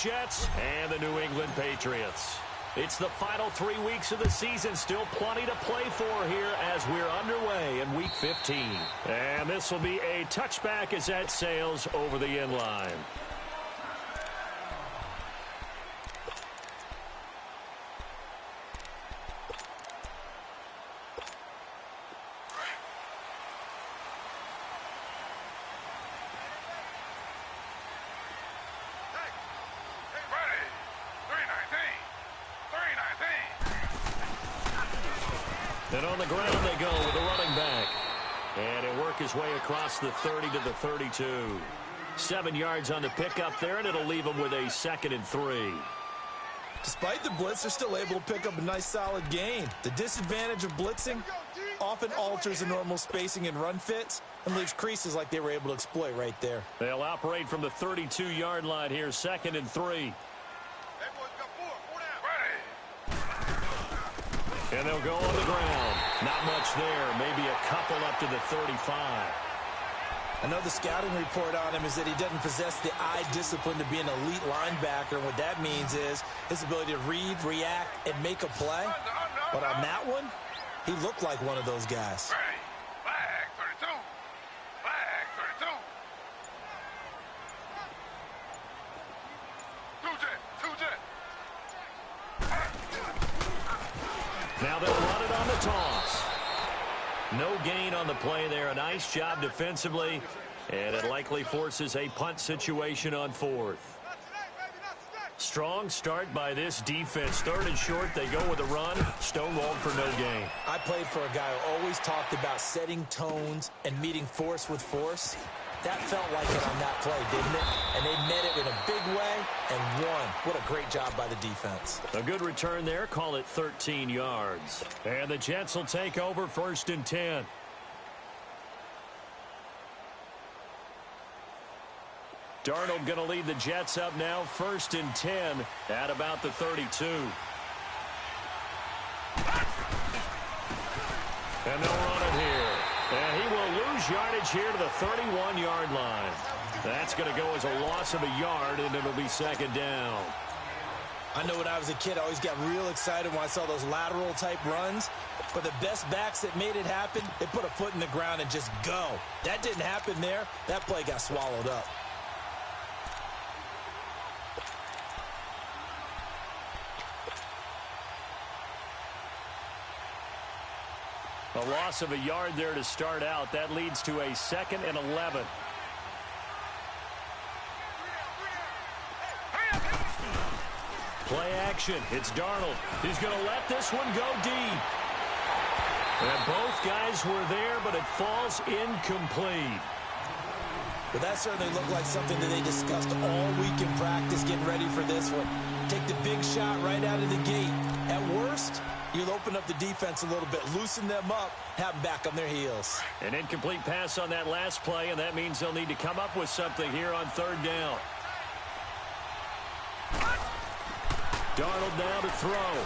Jets and the New England Patriots. It's the final 3 weeks of the season. Still plenty to play for here as we're underway in Week 15. And this will be a touchback as that sails over the end line. And on the ground they go with the running back. And he'll work his way across the 30 to the 32. 7 yards on the pickup there, and it'll leave him with a 2nd and 3. Despite the blitz, they're still able to pick up a nice solid gain. The disadvantage of blitzing often alters the normal spacing and run fits and leaves creases like they were able to exploit right there. They'll operate from the 32-yard line here, 2nd and 3. And they'll go on the ground. Not much there. Maybe a couple up to the 35. I know the scouting report on him is that he doesn't possess the eye discipline to be an elite linebacker. And what that means is his ability to read, react, and make a play. But on that one, he looked like one of those guys. Flag 32. Flag 32. Two-jet. Now they'll run it on the toss. No gain on the play there. A nice job defensively. And it likely forces a punt situation on 4th. Strong start by this defense. 3rd and short, they go with a run. Stonewalled for no gain. I played for a guy who always talked about setting tones and meeting force with force. That felt like it on that play, didn't it? And they met it in a big way and won. What a great job by the defense. A good return there. Call it 13 yards. And the Jets will take over 1st and 10. Darnold going to lead the Jets up now. 1st and 10 at about the 32. And they'll run it here. And he will lose yardage here to the 31-yard line. That's going to go as a loss of a yard, and it'll be 2nd down. I know when I was a kid, I always got real excited when I saw those lateral-type runs. But the best backs that made it happen, they put a foot in the ground and just go. That didn't happen there. That play got swallowed up. A loss of a yard there to start out. That leads to a 2nd and 11. Play action. It's Darnold. He's going to let this one go deep. And both guys were there, but it falls incomplete. But that certainly looked like something that they discussed all week in practice getting ready for this one. Take the big shot right out of the gate. At worst, you'll open up the defense a little bit, loosen them up, have them back on their heels. An incomplete pass on that last play, and that means they'll need to come up with something here on 3rd down. Darnold now to throw.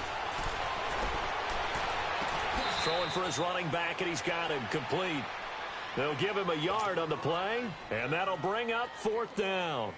Throwing for his running back, and he's got him complete. They'll give him a yard on the play, and that'll bring up 4th down.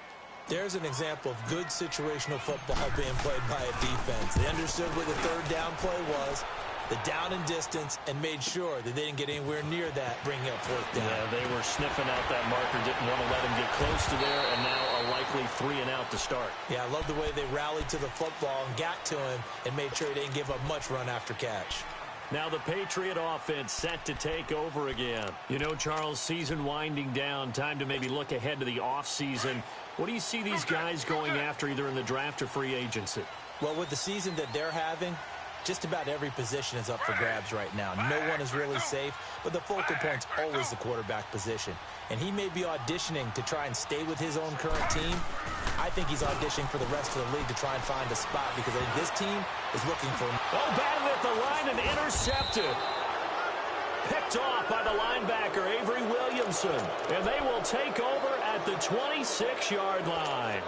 There's an example of good situational football being played by a defense. They understood where the 3rd down play was, the down and distance, and made sure that they didn't get anywhere near that, bringing up 4th down. Yeah, they were sniffing out that marker, didn't want to let him get close to there, and now a likely 3 and out to start. Yeah, I love the way they rallied to the football and got to him and made sure he didn't give up much run after catch. Now the Patriot offense set to take over again. You know, Charles, season winding down, time to maybe look ahead to the offseason. What do you see these guys going after either in the draft or free agency? Well, with the season that they're having, just about every position is up for grabs right now. No one is really safe, but the focal point's always the quarterback position. And he may be auditioning to try and stay with his own current team. I think he's auditioning for the rest of the league to try and find a spot because I think this team is looking for him. Oh, batted at the line and intercepted. Picked off by the linebacker, Avery Williamson. And they will take over at the 26-yard line.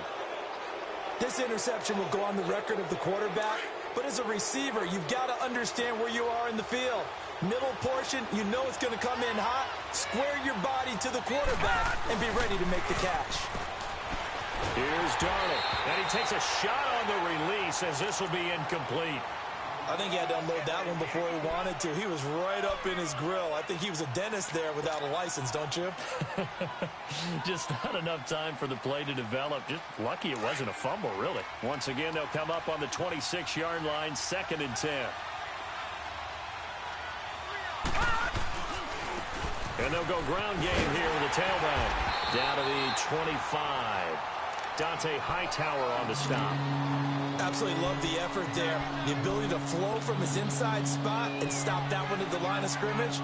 This interception will go on the record of the quarterback. But as a receiver, you've got to understand where you are in the field. Middle portion, you know it's going to come in hot. Square your body to the quarterback and be ready to make the catch. Here's Darnold, and he takes a shot on the release as this will be incomplete. I think he had to unload that one before he wanted to. He was right up in his grill. I think he was a dentist there without a license, don't you? Just not enough time for the play to develop. Just lucky it wasn't a fumble, really. Once again, they'll come up on the 26-yard line, 2nd and 10. And they'll go ground game here with a tailback. Down to the 25. Dante Hightower on the stop. Absolutely love the effort there. The ability to flow from his inside spot and stop that one at the line of scrimmage.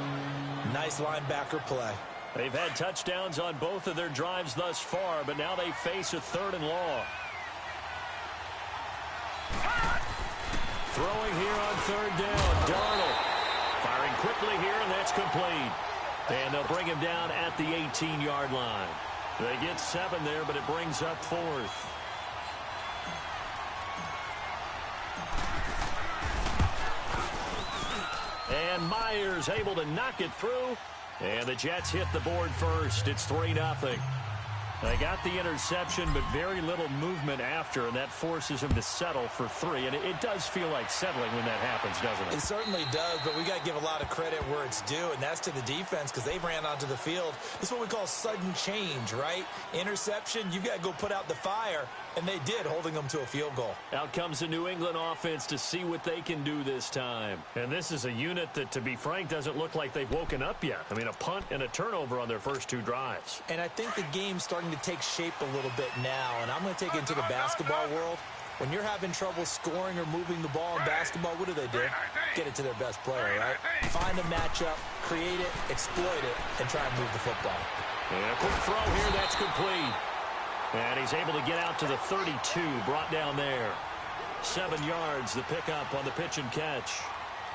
Nice linebacker play. They've had touchdowns on both of their drives thus far, but now they face a 3rd and long. Throwing here on 3rd down. Darnold firing quickly here, and that's complete. And they'll bring him down at the 18-yard line. They get 7 there, but it brings up 4th. And Myers able to knock it through. And the Jets hit the board first. It's 3-0. They got the interception, but very little movement after, and that forces him to settle for 3. And it does feel like settling when that happens, doesn't it? It certainly does, but we got to give a lot of credit where it's due, and that's to the defense because they ran onto the field. This is what we call sudden change, right? Interception, you got to go put out the fire, and they did, holding them to a field goal. Out comes the New England offense to see what they can do this time. And this is a unit that, to be frank, doesn't look like they've woken up yet. I mean, a punt and a turnover on their first 2 drives. And I think the game's starting to take shape a little bit now, and I'm going to take it into the basketball world. When you're having trouble scoring or moving the ball in basketball, what do? Get it to their best player, right? Find a matchup, create it, exploit it, and try and move the football. And a quick throw here, that's complete. And he's able to get out to the 32, brought down there. 7 yards, the pickup on the pitch and catch.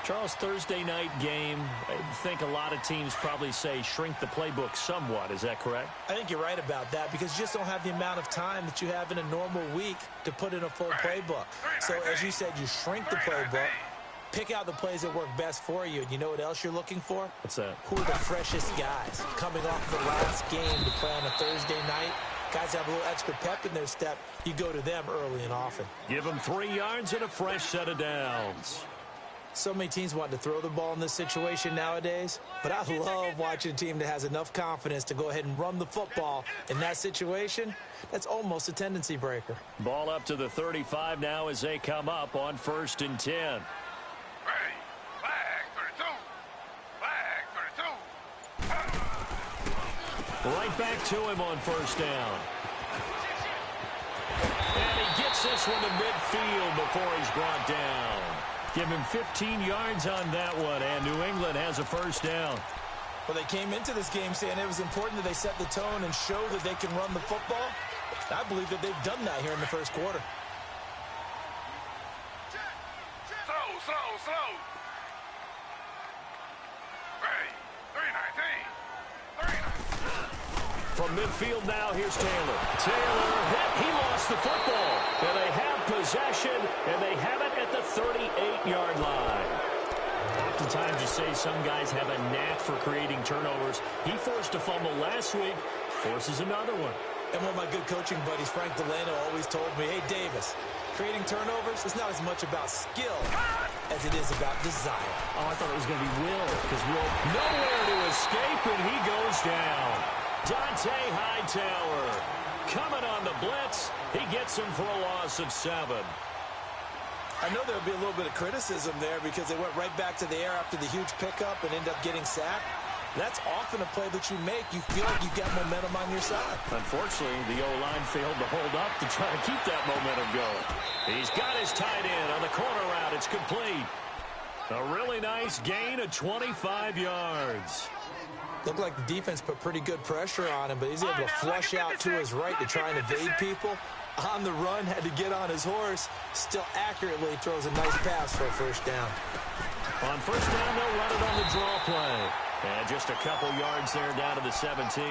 Charles, Thursday night game, I think a lot of teams probably say shrink the playbook somewhat. Is that correct? I think you're right about that because you just don't have the amount of time that you have in a normal week to put in a full playbook. So, as you said, you shrink the playbook, pick out the plays that work best for you, and you know what else you're looking for? What's that? Who are the freshest guys coming off the last game to play on a Thursday night? Guys have a little extra pep in their step. You go to them early and often. Give them 3 yards and a fresh set of downs. So many teams want to throw the ball in this situation nowadays, but I love watching a team that has enough confidence to go ahead and run the football. In that situation, that's almost a tendency breaker. Ball up to the 35 now as they come up on 1st and 10. Ready. Flag 32. Flag 32. Right back to him on 1st down. And he gets this one to midfield before he's brought down. Give him 15 yards on that one, and New England has a 1st down. Well, they came into this game saying it was important that they set the tone and show that they can run the football. I believe that they've done that here in the 1st quarter. Slow. Ready. 319. From midfield now, here's Taylor. Taylor hit. He lost the football. And they have possession, and they have it at the 38-yard line. Oftentimes you say some guys have a knack for creating turnovers. He forced a fumble last week, forces another one. And one of my good coaching buddies, Frank Delano, always told me, hey, Davis, creating turnovers is not as much about skill as it is about desire. Oh, I thought it was going to be Will, because Will nowhere to escape, and he goes down. Dante Hightower coming on the blitz. He gets him for a loss of 7. I know there'll be a little bit of criticism there because they went right back to the air after the huge pickup and end up getting sacked. That's often a play that you make. You feel like you've got momentum on your side. Unfortunately, the O-line failed to hold up to try to keep that momentum going. He's got his tight end on the corner route. It's complete. A really nice gain of 25 yards. Looked like the defense put pretty good pressure on him, but he's able to flush out to his right to try and evade people. On the run, had to get on his horse. Still accurately throws a nice pass for a 1st down. On 1st down, they'll run it on the draw play. And just a couple yards there down to the 17.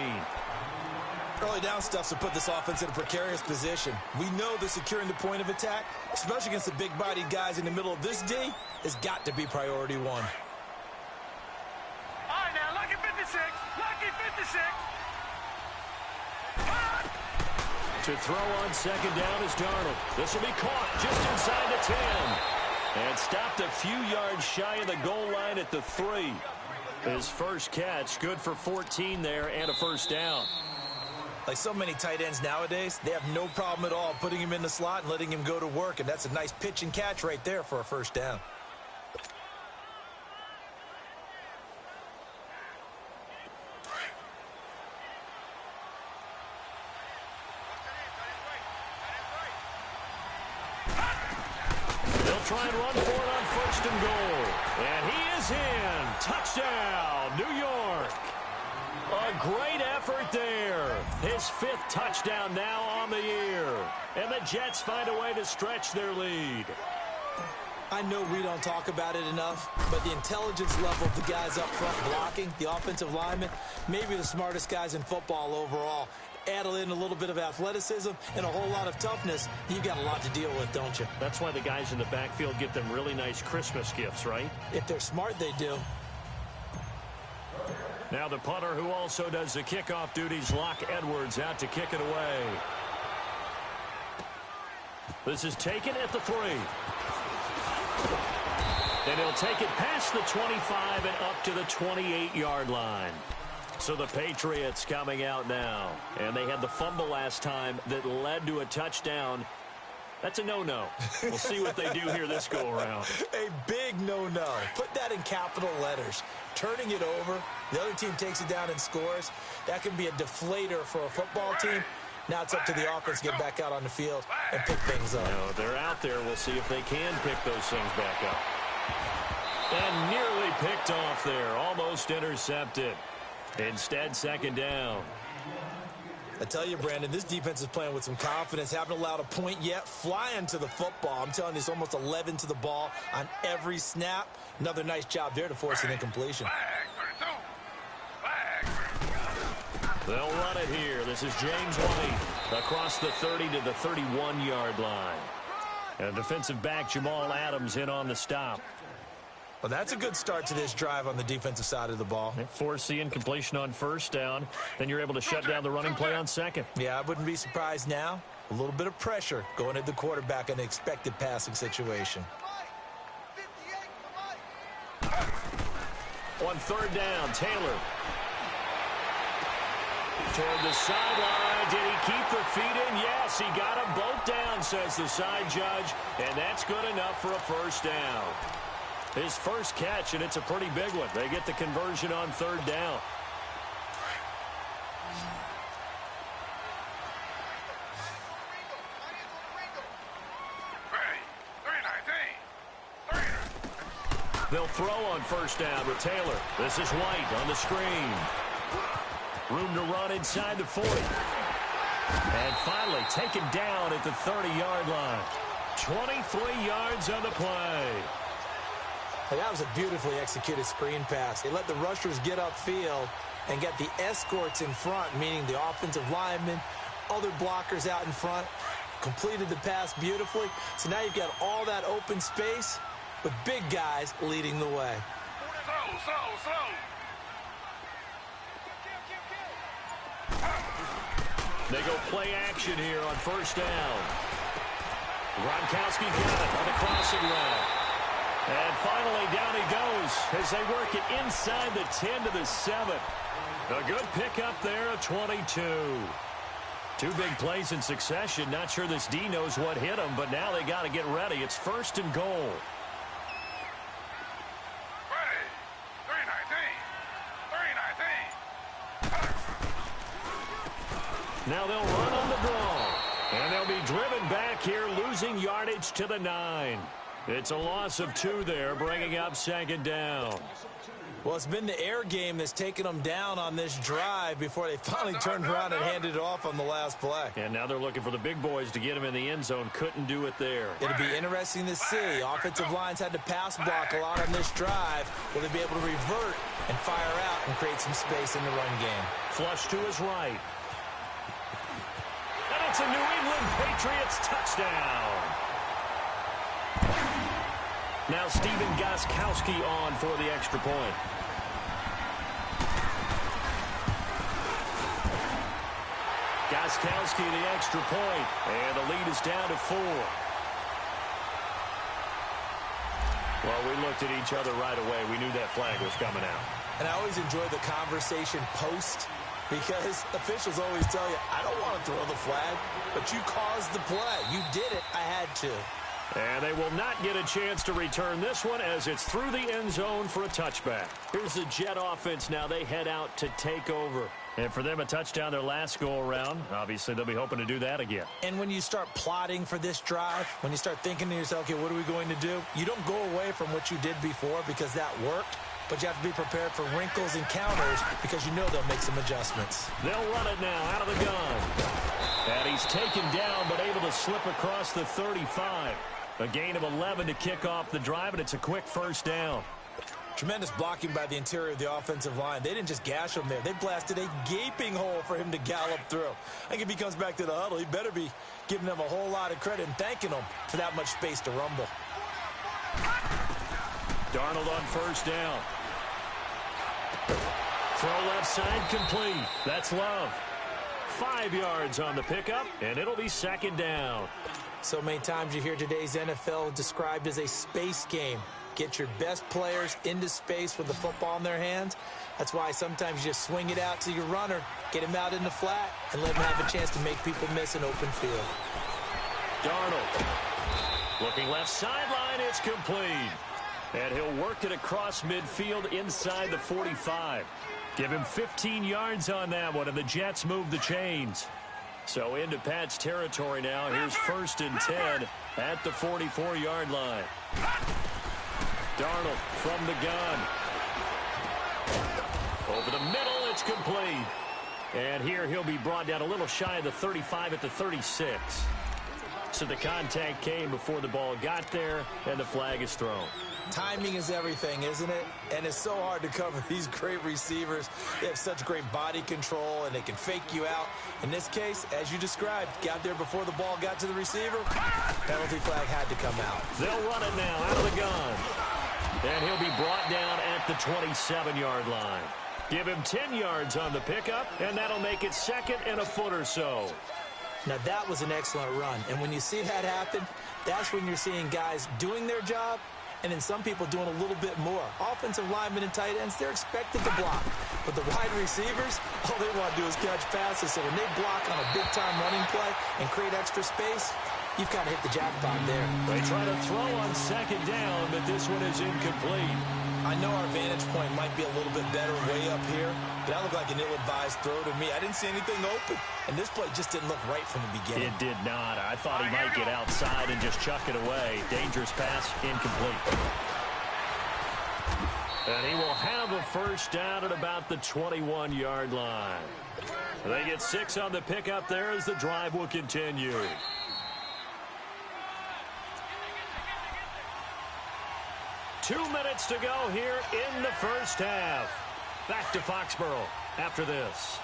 Early down stuff to put this offense in a precarious position. We know that securing the point of attack, especially against the big-bodied guys in the middle of this D, has got to be priority 1. All right, now, lucky 56. Lucky 56. To throw on second down is Darnold. This will be caught just inside the 10. And stopped a few yards shy of the goal line at the 3. His first catch, good for 14 there and a first down. Like so many tight ends nowadays, they have no problem at all putting him in the slot and letting him go to work. And that's a nice pitch and catch right there for a first down. They'll try and run for it on first and goal. And he is in. Touchdown, New York. A great effort there. His 5th touchdown now on the year. And the Jets find a way to stretch their lead. I know we don't talk about it enough, but the intelligence level of the guys up front blocking, the offensive linemen, maybe the smartest guys in football overall. Add in a little bit of athleticism and a whole lot of toughness, you got a lot to deal with, don't you? That's why the guys in the backfield get them really nice Christmas gifts, right? If they're smart, they do. Now the punter who also does the kickoff duties, Locke Edwards, out to kick it away. This is taken at the 3. And he'll take it past the 25 and up to the 28-yard line. So the Patriots coming out now. And they had the fumble last time that led to a touchdown. That's a no-no. We'll see what they do here this go-around. A big no-no. Put that in capital letters. Turning it over, the other team takes it down and scores. That can be a deflator for a football team. Now it's up to the offense to get back out on the field and pick things up. No, they're out there. We'll see if they can pick those things back up. And nearly picked off there. Almost intercepted. Instead, second down. I tell you, Brandon, this defense is playing with some confidence. Haven't allowed a point yet. Flying to the football. I'm telling you, it's almost 11 to the ball on every snap. Another nice job there to force an incompletion. They'll run it here. This is James White across the 30 to the 31-yard line. And defensive back Jamal Adams in on the stop. Well, that's a good start to this drive on the defensive side of the ball. Force the incompletion on first down. Then you're able to shut down the running play on second. Yeah, I wouldn't be surprised now. A little bit of pressure going at the quarterback in an expected passing situation. On third down, Taylor. Toward the sideline. Did he keep the feet in? Yes, he got them both down, says the side judge. And that's good enough for a first down. His first catch, and it's a pretty big one. They get the conversion on third down. They'll throw on first down with Taylor. This is White on the screen. Room to run inside the 40. And finally taken down at the 30-yard line. 23 yards on the play. Hey, that was a beautifully executed screen pass. They let the rushers get upfield and get the escorts in front, meaning the offensive linemen, other blockers out in front, completed the pass beautifully. So now you've got all that open space with big guys leading the way. Slow. They go play action here on first down. Gronkowski got it on the crossing route. And finally, down he goes as they work it inside the 10 to the 7. A good pickup there, a 22. Two big plays in succession. Not sure this D knows what hit him, but now they got to get ready. It's first and goal. Now they'll run on the draw. And they'll be driven back here, losing yardage to the 9. It's a loss of 2 there, bringing up second down. Well, it's been the air game that's taken them down on this drive before they finally turned around and handed it off on the last play. And now they're looking for the big boys to get him in the end zone. Couldn't do it there. It'll be interesting to see. Offensive lines had to pass block a lot on this drive. Will they be able to revert and fire out and create some space in the run game? Flush to his right. And it's a New England Patriots touchdown. Now Stephen Gostkowski on for the extra point. Got Gostkowski the extra point, and the lead is down to 4. Well, we looked at each other right away. We knew that flag was coming out. And I always enjoy the conversation post, because officials always tell you, I don't want to throw the flag, but you caused the play. You did it. I had to. And they will not get a chance to return this one as it's through the end zone for a touchback. Here's the Jet offense now. They head out to take over. And for them, a touchdown their last go-around. Obviously, they'll be hoping to do that again. And when you start plotting for this drive, when you start thinking to yourself, okay, what are we going to do? You don't go away from what you did before because that worked. But you have to be prepared for wrinkles and counters because you know they'll make some adjustments. They'll run it now out of the gun. And he's taken down but able to slip across the 35. A gain of 11 to kick off the drive, and it's a quick first down. Tremendous blocking by the interior of the offensive line. They didn't just gash him there. They blasted a gaping hole for him to gallop through. I think if he comes back to the huddle, he better be giving them a whole lot of credit and thanking them for that much space to rumble. Darnold on first down. Throw left side complete. That's Love. 5 yards on the pickup, and it'll be second down. So many times you hear today's NFL described as a space game. Get your best players into space with the football in their hands. That's why sometimes you just swing it out to your runner, get him out in the flat, and let him have a chance to make people miss an open field. Darnold. Looking left sideline, it's complete. And he'll work it across midfield inside the 45. Give him 15 yards on that one, and the Jets move the chains. So into Pat's territory now. Here's 1st and 10 at the 44-yard line. Darnold from the gun. Over the middle, it's complete. And here he'll be brought down a little shy of the 35 at the 36. So the contact came before the ball got there, and the flag is thrown. Timing is everything, isn't it? And it's so hard to cover these great receivers. They have such great body control, and they can fake you out. In this case, as you described, got there before the ball got to the receiver. Penalty flag had to come out. They'll run it now out of the gun. And he'll be brought down at the 27-yard line. Give him 10 yards on the pickup, and that'll make it second and a foot or so. Now, that was an excellent run. And when you see that happen, that's when you're seeing guys doing their job, and then some people doing a little bit more. Offensive linemen and tight ends, they're expected to block. But the wide receivers, all they want to do is catch passes. So when they block on a big-time running play and create extra space, you've kind of hit the jackpot there. They try to throw on second down, but this one is incomplete. I know our vantage point might be a little bit better way up here, but that looked like an ill-advised throw to me. I didn't see anything open, and this play just didn't look right from the beginning. It did not. I thought he might get outside and just chuck it away. Dangerous pass, incomplete. And he will have a first down at about the 21-yard line. They get 6 on the pickup there as the drive will continue. Two minutes to go here in the first half. Back to Foxborough after this.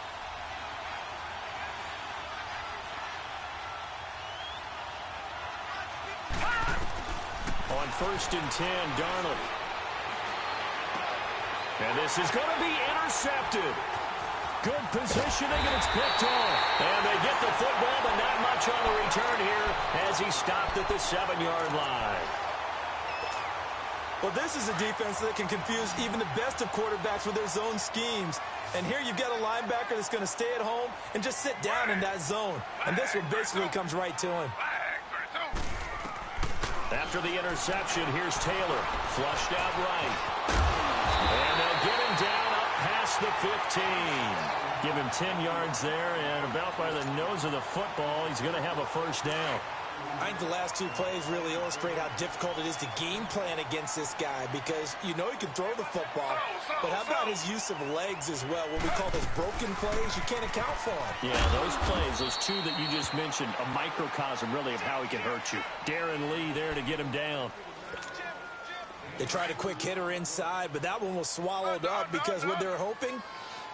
On 1st and 10, Darnold. And this is going to be intercepted. Good positioning, and it's picked off. And they get the football, but not much on the return here as he stopped at the 7-yard line. Well, this is a defense that can confuse even the best of quarterbacks with their zone schemes. And here you've got a linebacker that's going to stay at home and just sit down in that zone. And this one basically comes right to him. After the interception, here's Taylor. Flushed out right. And they'll get him down up past the 15. Give him 10 yards there, and about by the nose of the football, he's going to have a first down. I think the last two plays really illustrate how difficult it is to game plan against this guy because you know he can throw the football, but how about his use of legs as well? What we call those broken plays, you can't account for them. Yeah, those plays, those two that you just mentioned, a microcosm really of how he can hurt you. Darren Lee there to get him down. They tried a quick hitter inside, but that one was swallowed up because what they're hoping,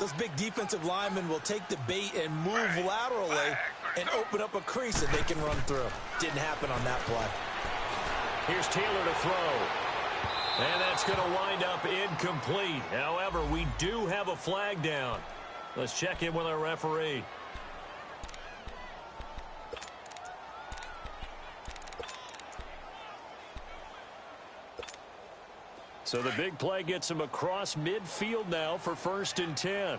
those big defensive linemen will take the bait and move laterally and open up a crease that they can run through. Didn't happen on that play. Here's Taylor to throw. And that's going to wind up incomplete. However, we do have a flag down. Let's check in with our referee. So the big play gets him across midfield now for 1st and 10.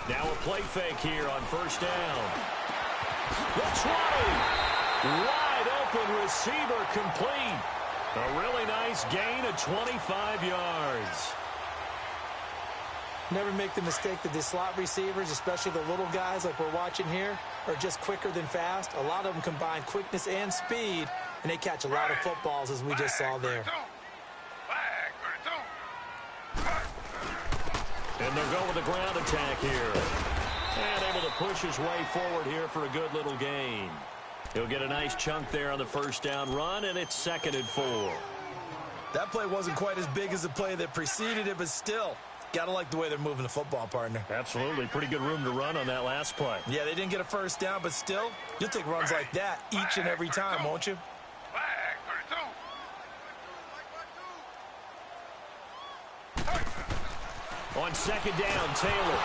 Now a play fake here on 1st down. The 20. Wide open receiver complete. A really nice gain of 25 yards. Never make the mistake that the slot receivers, especially the little guys like we're watching here, are just quicker than fast. A lot of them combine quickness and speed, and they catch a lot of footballs, as we just saw there. And they'll go with a ground attack here. And able to push his way forward here for a good little gain. He'll get a nice chunk there on the 1st down run, and it's 2nd and 4. That play wasn't quite as big as the play that preceded it, but still, gotta like the way they're moving the football, partner. Absolutely. Pretty good room to run on that last play. Yeah, they didn't get a 1st down, but still, you'll take runs like that each and every time, won't you? On 2nd down, Taylor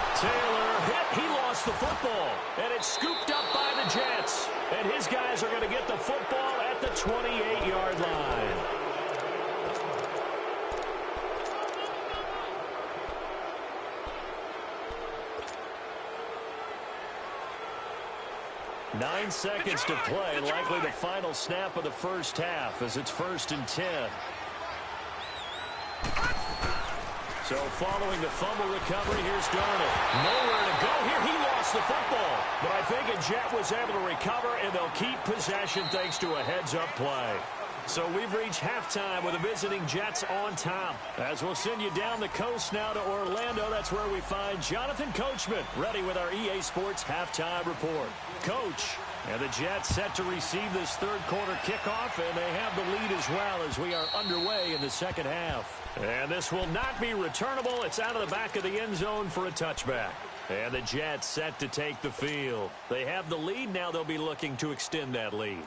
hit. He lost the football. And it's scooped up by the Jets. And his guys are going to get the football at the 28-yard line. Nine seconds to play. Likely the final snap of the 1st half as it's 1st and 10. So following the fumble recovery, here's Darnold. Nowhere to go here. He lost the football. But I think a Jet was able to recover, and they'll keep possession thanks to a heads-up play. So we've reached halftime with the visiting Jets on top. As we'll send you down the coast now to Orlando, that's where we find Jonathan Coachman ready with our EA Sports halftime report. Coach, and the Jets set to receive this 3rd quarter kickoff, and they have the lead as well as we are underway in the 2nd half. And this will not be returnable. It's out of the back of the end zone for a touchback. And the Jets set to take the field. They have the lead. Now they'll be looking to extend that lead.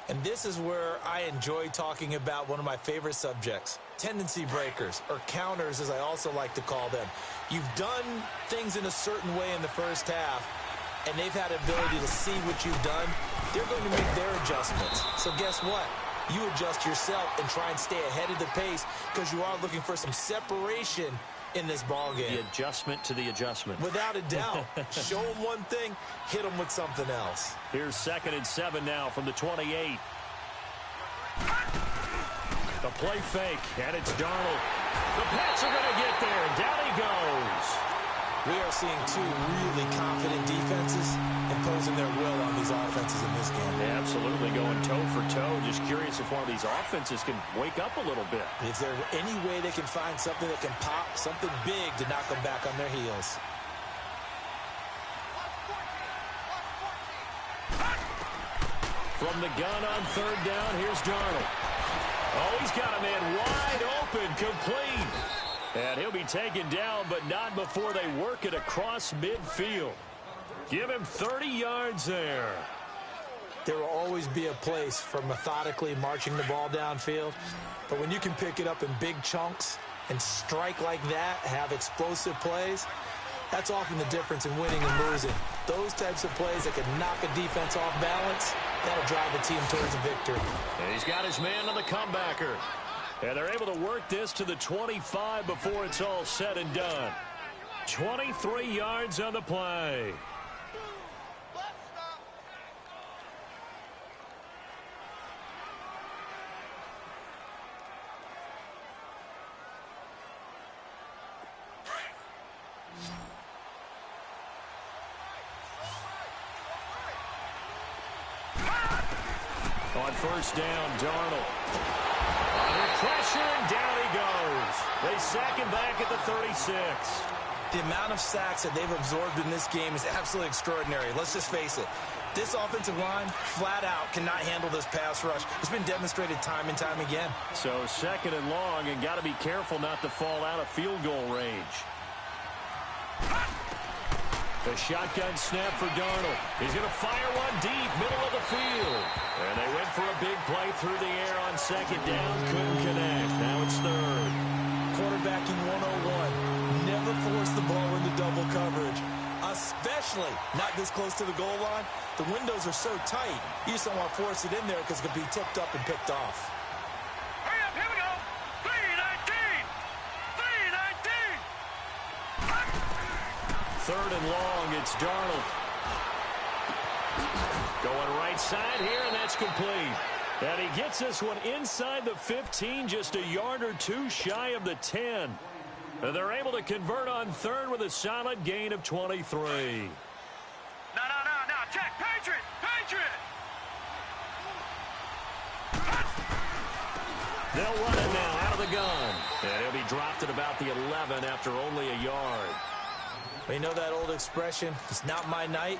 And this is where I enjoy talking about one of my favorite subjects, tendency breakers, or counters as I also like to call them. You've done things in a certain way in the 1st half, and they've had the ability to see what you've done. They're going to make their adjustments. So guess what? You adjust yourself and try and stay ahead of the pace because you are looking for some separation in this ball game. The adjustment to the adjustment. Without a doubt. Show them one thing, hit them with something else. Here's 2nd and 7 now from the 28. The play fake, and it's Darnold. The Pats are going to get there, and down he goes. We are seeing two really confident defenses imposing their will on these offenses in this game. Yeah, absolutely, going toe for toe. Just curious if one of these offenses can wake up a little bit. Is there any way they can find something that can pop, something big to knock them back on their heels? From the gun on 3rd down, here's Darnold. Oh, he's got a man wide open, complete. And he'll be taken down, but not before they work it across midfield. Give him 30 yards there. There will always be a place for methodically marching the ball downfield. But when you can pick it up in big chunks and strike like that, have explosive plays, that's often the difference in winning and losing. Those types of plays that can knock a defense off balance, that'll drive the team towards a victory. And he's got his man on the comebacker. And they're able to work this to the 25 before it's all said and done. 23 yards on the play. On 1st down, Darnold. Under pressure, and down he goes. They sack him back at the 36. The amount of sacks that they've absorbed in this game is absolutely extraordinary. Let's just face it. This offensive line, flat out, cannot handle this pass rush. It's been demonstrated time and time again. So 2nd and long, and got to be careful not to fall out of field goal range. The shotgun snap for Darnold. He's going to fire one deep, middle of the field. And they went for a big play through the air on 2nd down. Couldn't connect. Now it's 3rd. Quarterbacking 101. Never force the ball into double coverage, especially especially not this close to the goal line. The windows are so tight, you just don't want to force it in there because it could be tipped up and picked off. Hurry up, here we go. 319. 319. Third and long, it's Darnold. Going right side here, and that's complete. And he gets this one inside the 15, just a yard or two shy of the 10. And they're able to convert on third with a solid gain of 23. No, check. Patriot. They'll run it now out of the gun. And he'll be dropped at about the 11 after only a yard. Well, you know that old expression, it's not my night?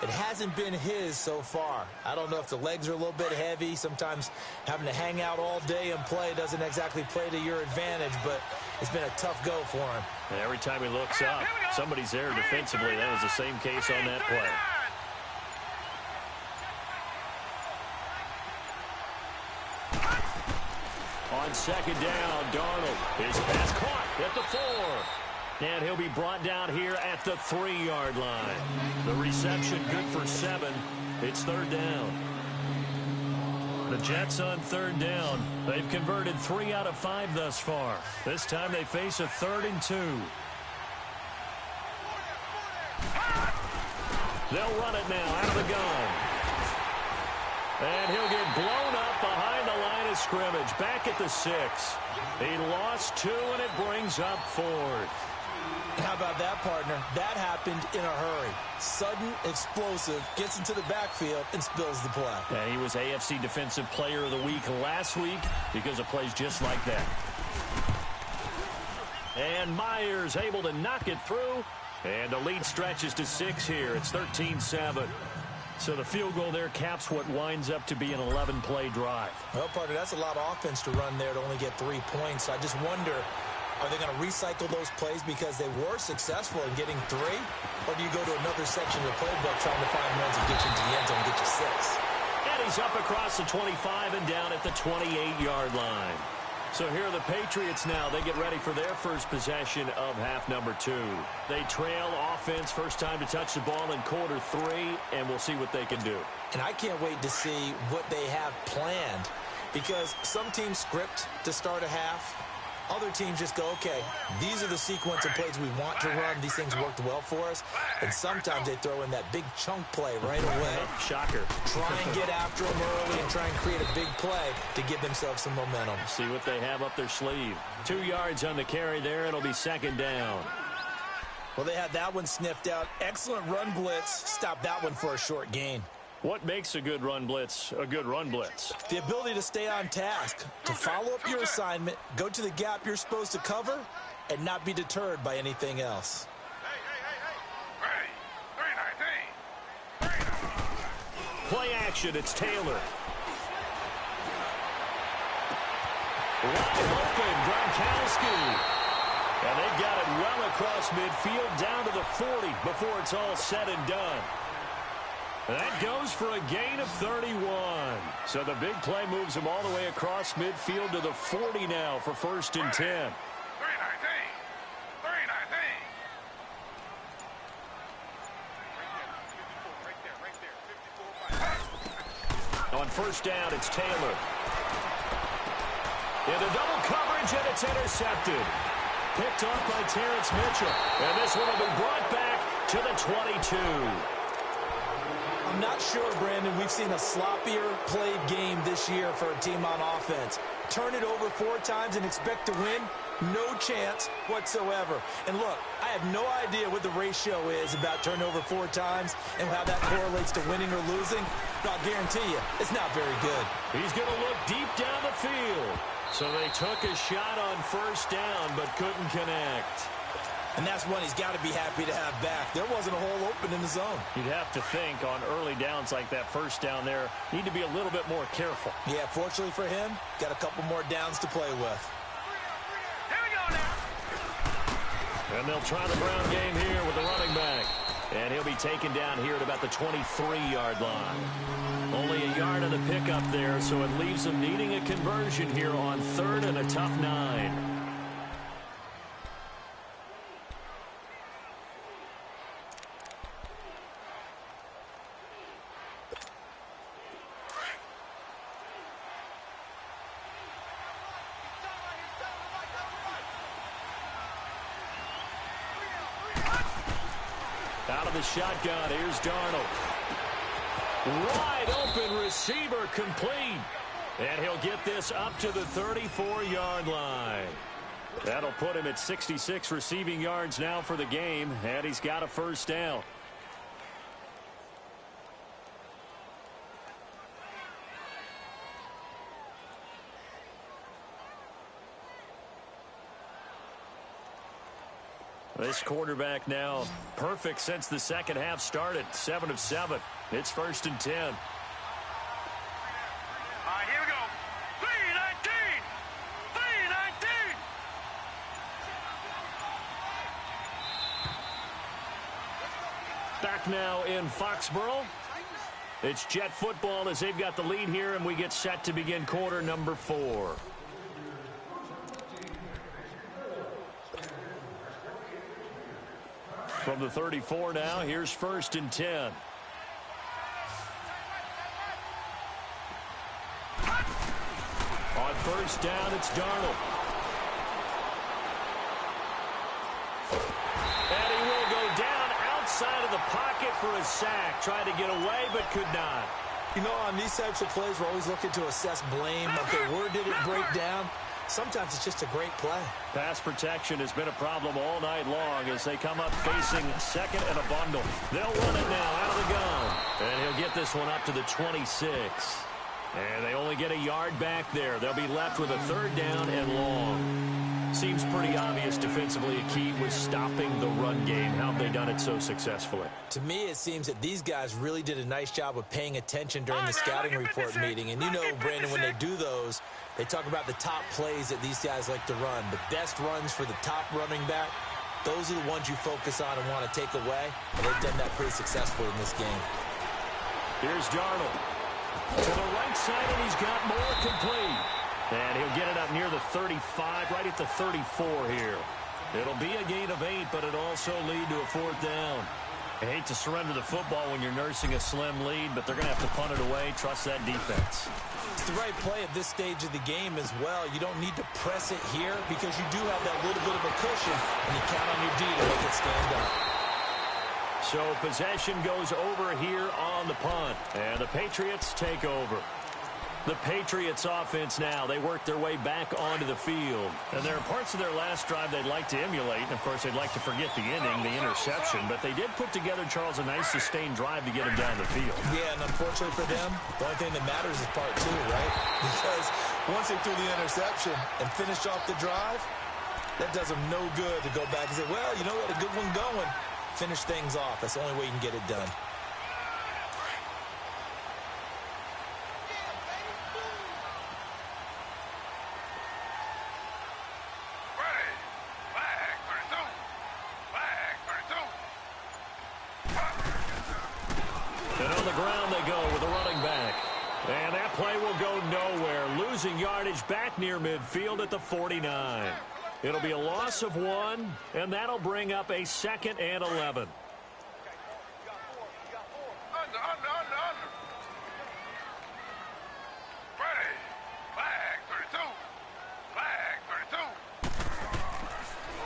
It hasn't been his so far. I don't know if the legs are a little bit heavy. Sometimes having to hang out all day and play doesn't exactly play to your advantage, but it's been a tough go for him. And every time he looks up, somebody's there defensively. That was the same case on that play. On second down, Darnold. His pass caught at the 4. And he'll be brought down here at the 3-yard line. The reception good for 7. It's third down. The Jets on third down. They've converted 3 out of 5 thus far. This time they face a 3rd and 2. They'll run it now out of the gun. And he'll get blown up behind the line of scrimmage. Back at the 6. He lost 2, and it brings up 4th. How about that, partner? That happened in a hurry. Sudden, explosive, gets into the backfield and spills the play. Yeah, he was AFC Defensive Player of the Week last week because of plays just like that. And Myers able to knock it through. And the lead stretches to 6 here. It's 13-7. So the field goal there caps what winds up to be an 11-play drive. Well, partner, that's a lot of offense to run there to only get 3 points. I just wonder, are they going to recycle those plays because they were successful in getting 3? Or do you go to another section of the playbook trying to find ones that get you into the end zone and get you 6? And he's up across the 25 and down at the 28-yard line. So here are the Patriots now. They get ready for their first possession of half number 2. They trail offense, first time to touch the ball in quarter 3, and we'll see what they can do. And I can't wait to see what they have planned, because some teams script to start a half. Other teams just go, okay, these are the sequence of plays we want to run. These things worked well for us. And sometimes they throw in that big chunk play right away. Shocker. Try and get after them early and try and create a big play to give themselves some momentum. See what they have up their sleeve. 2 yards on the carry there. It'll be second down. Well, they had that one sniffed out. Excellent run blitz. Stop that one for a short gain. What makes a good run blitz a good run blitz? The ability to stay on task, to follow up your assignment, go to the gap you're supposed to cover, and not be deterred by anything else. Hey. 319. Play action, it's Taylor. Wide open, Gronkowski. And they've got it well across midfield, down to the 40 before it's all said and done. That goes for a gain of 31. So the big play moves him all the way across midfield to the 40 now for 1st and 10. 319. On first down, it's Taylor. Into double coverage, and it's intercepted. Picked off by Terrence Mitchell. And this one will be brought back to the 22. I'm not sure, Brandon, we've seen a sloppier played game this year for a team on offense. Turn it over 4 times and expect to win? No chance whatsoever. And look, I have no idea what the ratio is about turnover 4 times and how that correlates to winning or losing, but I'll guarantee you, it's not very good. He's going to look deep down the field. So they took a shot on first down, but couldn't connect. And that's one he's got to be happy to have back. There wasn't a hole open in the zone. You'd have to think on early downs like that first down there, need to be a little bit more careful. Yeah, fortunately for him, got a couple more downs to play with. Here we go now. And they'll try the ground game here with the running back. And he'll be taken down here at about the 23-yard line. Only a yard of the pickup there, so it leaves them needing a conversion here on 3rd and a tough 9. Out of the shotgun, here's Darnold. Wide open receiver, complete. And he'll get this up to the 34-yard line. That'll put him at 66 receiving yards now for the game, and he's got a first down. This quarterback now perfect since the second half started. 7 of 7. It's 1st and 10. All right, here we go. 3-19. 3-19. Back now in Foxborough. It's Jet football as they've got the lead here, and we get set to begin quarter number 4. From the 34 now, here's 1st and 10. On first down, it's Darnold. And he will go down outside of the pocket for a sack. Tried to get away, but could not. You know, on these types of plays, we're always looking to assess blame. Okay, where did it break down? Sometimes it's just a great play. Pass protection has been a problem all night long as they come up facing second and a bundle. They'll run it now out of the gun. And he'll get this one up to the 26. And they only get a yard back there. They'll be left with a 3rd down and long. Seems pretty obvious defensively a key was stopping the run game. How have they done it so successfully? To me, it seems that these guys really did a nice job of paying attention during the scouting report meeting. And you know, Brandon, when they do those, they talk about the top plays that these guys like to run. The best runs for the top running back, those are the ones you focus on and want to take away. And they've done that pretty successfully in this game. Here's Darnold. To the right side, and he's got more complete. And he'll get it up near the 35, right at the 34 here. It'll be a gain of 8, but it'll also lead to a 4th down. I hate to surrender the football when you're nursing a slim lead, but they're going to have to punt it away. Trust that defense. It's the right play at this stage of the game as well. You don't need to press it here because you do have that little bit of a cushion, and you count on your D to make it stand up. So possession goes over here on the punt, and the Patriots take over. The Patriots offense now, they work their way back onto the field. And there are parts of their last drive they'd like to emulate. And, of course, they'd like to forget the inning, the interception. But they did put together, Charles, a nice sustained drive to get him down the field. Yeah, and unfortunately for them, the only thing that matters is part 2, right? Because once they threw the interception and finished off the drive, that does them no good to go back and say, well, you know, we had a good one going. Finish things off. That's the only way you can get it done. And on the ground they go with a running back. And that play will go nowhere. Losing yardage back near midfield at the 49. It'll be a loss of 1, and that'll bring up a 2nd and 11.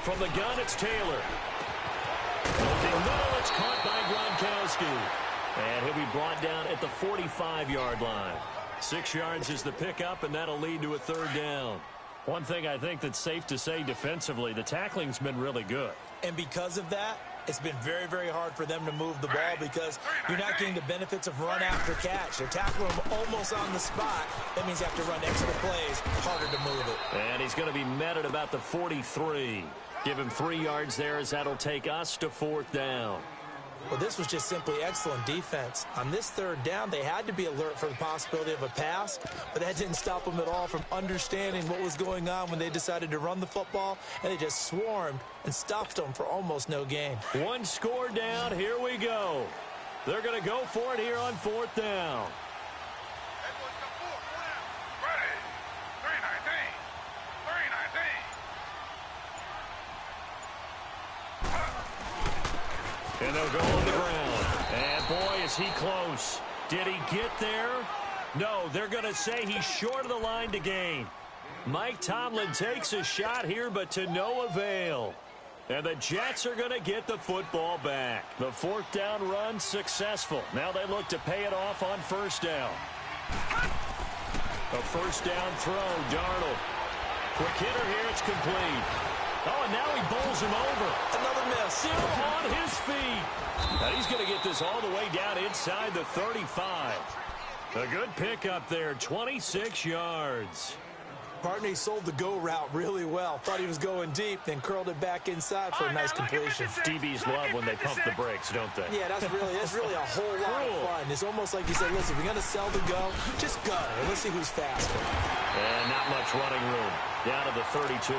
From the gun, it's Taylor. No, it's caught by Gronkowski. And he'll be brought down at the 45-yard line. 6 yards is the pickup, and that'll lead to a 3rd down. One thing I think that's safe to say defensively, the tackling's been really good. And because of that, it's been very, very hard for them to move the ball because you're not getting the benefits of run after catch. They're tackling him almost on the spot. That means you have to run extra plays, harder to move it. And he's going to be met at about the 43. Give him 3 yards there as that'll take us to 4th down. Well, this was just simply excellent defense. On this 3rd down, they had to be alert for the possibility of a pass, but that didn't stop them at all from understanding what was going on when they decided to run the football, and they just swarmed and stopped them for almost no gain. 1 score down. Here we go. They're going to go for it here on 4th down. And they'll go on the ground. And, boy, is he close. Did he get there? No, they're going to say he's short of the line to gain. Mike Tomlin takes a shot here, but to no avail. And the Jets are going to get the football back. The fourth down run successful. Now they look to pay it off on first down. A first down throw, Darnold. Quick hitter here, it's complete. Oh, and now he bowls him over. Another miss. Still on his feet. Now he's going to get this all the way down inside the 35. A good pickup there, 26 yards. Partner, he sold the go route really well. Thought he was going deep, then curled it back inside for a nice completion. DBs love when they pump the brakes, don't they? Yeah, that's really a whole lot of fun. It's almost like you say, listen, if you're going to sell the go, just go. And let's see who's faster. And not much running room. Down to the 32.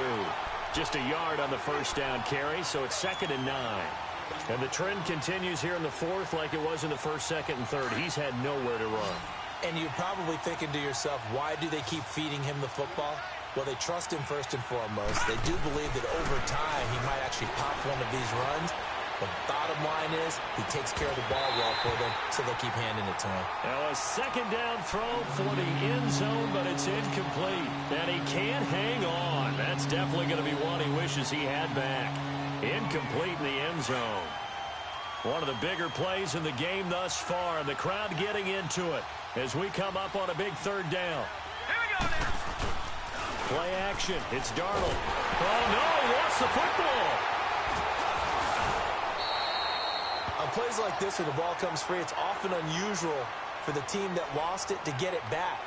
Just a yard on the first down carry, so it's 2nd and 9. And the trend continues here in the fourth like it was in the first, second, and third. He's had nowhere to run. And you're probably thinking to yourself, why do they keep feeding him the football? Well, they trust him first and foremost. They do believe that over time he might actually pop one of these runs. The bottom line is he takes care of the ball well for them, so they'll keep handing it to him. Now a second down throw for the end zone, but it's incomplete. And he can't hang on. That's definitely going to be one he wishes he had back. Incomplete in the end zone. One of the bigger plays in the game thus far, and the crowd getting into it as we come up on a big third down. Here we go now. Play action. It's Darnold. Oh, no, he lost the football. On plays like this where the ball comes free, it's often unusual for the team that lost it to get it back.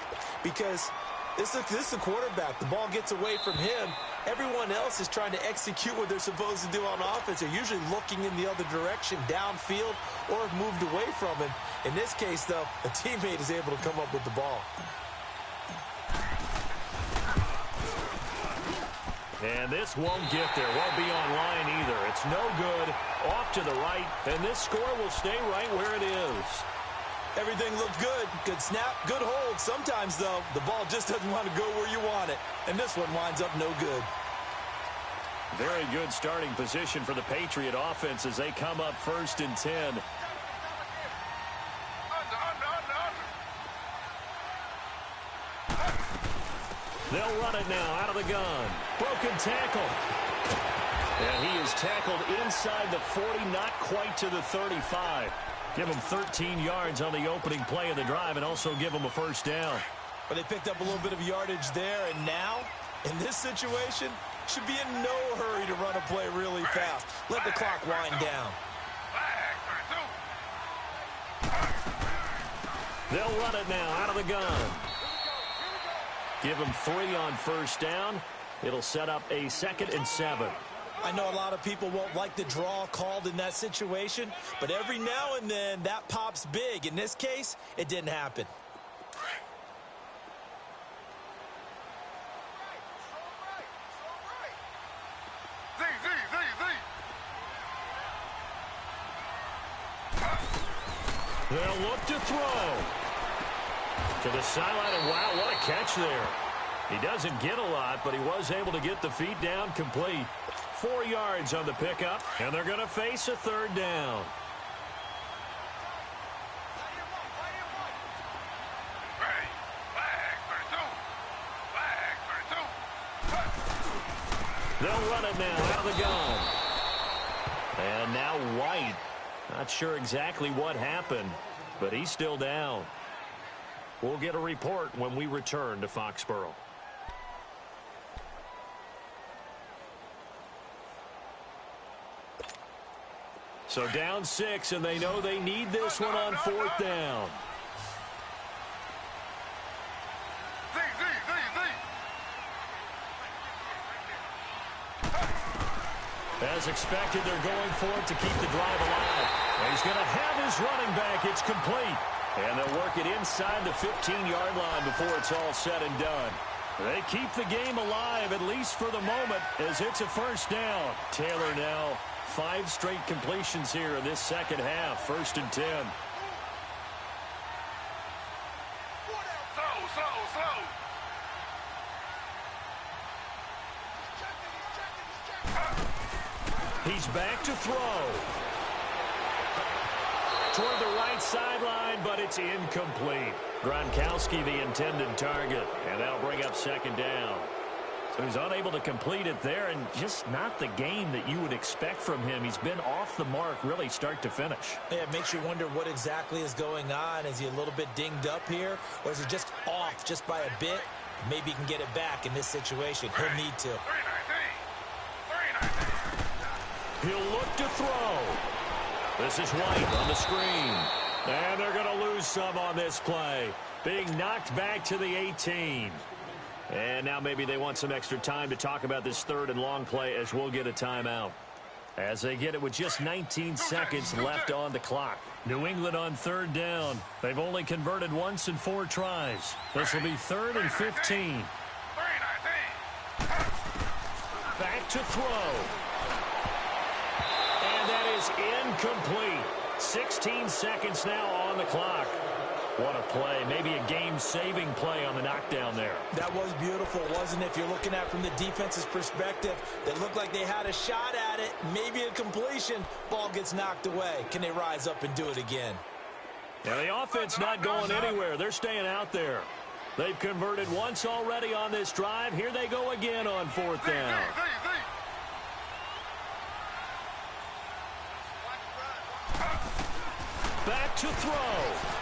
Because this is the quarterback. The ball gets away from him. Everyone else is trying to execute what they're supposed to do on offense. They're usually looking in the other direction, downfield, or have moved away from him. In this case, though, a teammate is able to come up with the ball. And this won't get there. Won't be online either. It's no good. Off to the right. And this score will stay right where it is. Everything looked good. Good snap, good hold. Sometimes, though, the ball just doesn't want to go where you want it. And this one winds up no good. Very good starting position for the Patriot offense as they come up 1st and 10. They'll run it now out of the gun. Broken tackle. And he is tackled inside the 40, not quite to the 35. Give him 13 yards on the opening play of the drive and also give him a first down. But they picked up a little bit of yardage there, and now, in this situation, should be in no hurry to run a play really fast. Let the clock wind down. They'll run it now out of the gun. Give him 3 on first down. It'll set up a 2nd and 7. I know a lot of people won't like the draw called in that situation, but every now and then that pops big. In this case, it didn't happen. They'll look to throw. To the sideline, and wow, what a catch there. He doesn't get a lot, but he was able to get the feet down complete. 4 yards on the pickup, and they're going to face a third down. They'll run it now out of the gun. And now White. Not sure exactly what happened, but he's still down. We'll get a report when we return to Foxborough. So down 6, and they know they need this one on 4th down. As expected, they're going for it to keep the drive alive. And he's going to have his running back. It's complete. And they'll work it inside the 15-yard line before it's all said and done. They keep the game alive, at least for the moment, as it's a first down. Taylor now 5 straight completions here in this second half. 1st and 10. He's back to throw. Toward the right sideline, but it's incomplete. Gronkowski the intended target, and that'll bring up 2nd down. So he's unable to complete it there, and just not the game that you would expect from him. He's been off the mark really start to finish. Yeah, it makes you wonder what exactly is going on. Is he a little bit dinged up here, or is he just off just by a bit? Maybe he can get it back in this situation. He'll need to. He'll look to throw. This is White on the screen. And they're going to lose some on this play. Being knocked back to the 18. And now maybe they want some extra time to talk about this third and long play as we'll get a timeout. As they get it with just 19 seconds left on the clock. New England on third down. They've only converted once in 4 tries. This will be 3rd and 15. Back to throw. And that is incomplete. 16 seconds now on the clock. What a play. Maybe a game-saving play on the knockdown there. That was beautiful, wasn't it? If you're looking at it from the defense's perspective, they looked like they had a shot at it. Maybe a completion. Ball gets knocked away. Can they rise up and do it again? Now the offense not going anywhere. They're staying out there. They've converted once already on this drive. Here they go again on 4th down. Back to throw.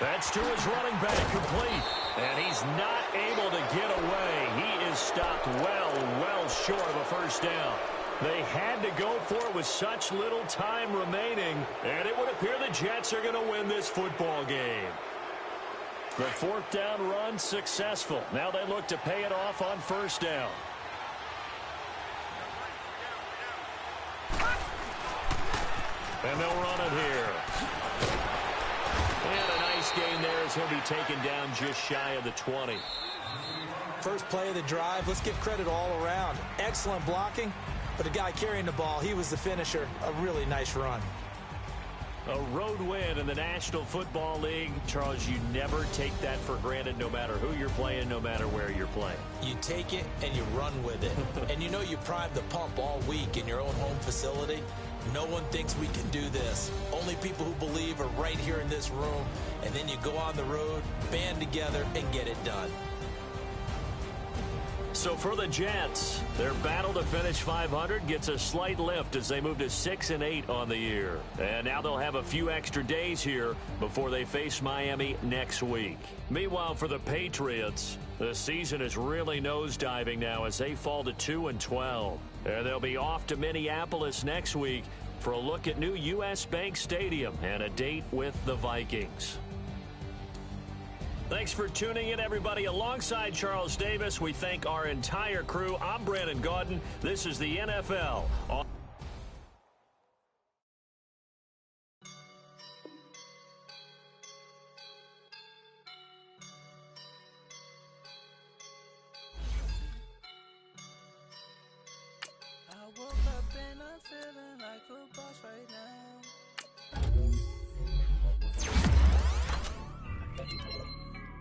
That's to his running back, complete. And he's not able to get away. He is stopped well short of a first down. They had to go for it with such little time remaining, and it would appear the Jets are going to win this football game. The 4th down run successful. Now they look to pay it off on 1st down. And they'll run it here. And a nice gain there as he'll be taken down just shy of the 20. First play of the drive, let's give credit all around. Excellent blocking, but the guy carrying the ball, he was the finisher. A really nice run. A road win in the National Football League. Charles, you never take that for granted no matter who you're playing, no matter where you're playing. You take it and you run with it. And you know you primed the pump all week in your own home facility. No one thinks we can do this. Only people who believe are right here in this room. And then you go on the road, band together, and get it done. So for the Jets, their battle to finish 500 gets a slight lift as they move to 6-8 on the year. And now they'll have a few extra days here before they face Miami next week. Meanwhile, for the Patriots, the season is really nosediving now as they fall to 2-12. And they'll be off to Minneapolis next week for a look at new U.S. Bank Stadium and a date with the Vikings. Thanks for tuning in, everybody. Alongside Charles Davis, we thank our entire crew. I'm Brandon Gaudin. This is the NFL. I woke up and I'm feeling like a boss right now.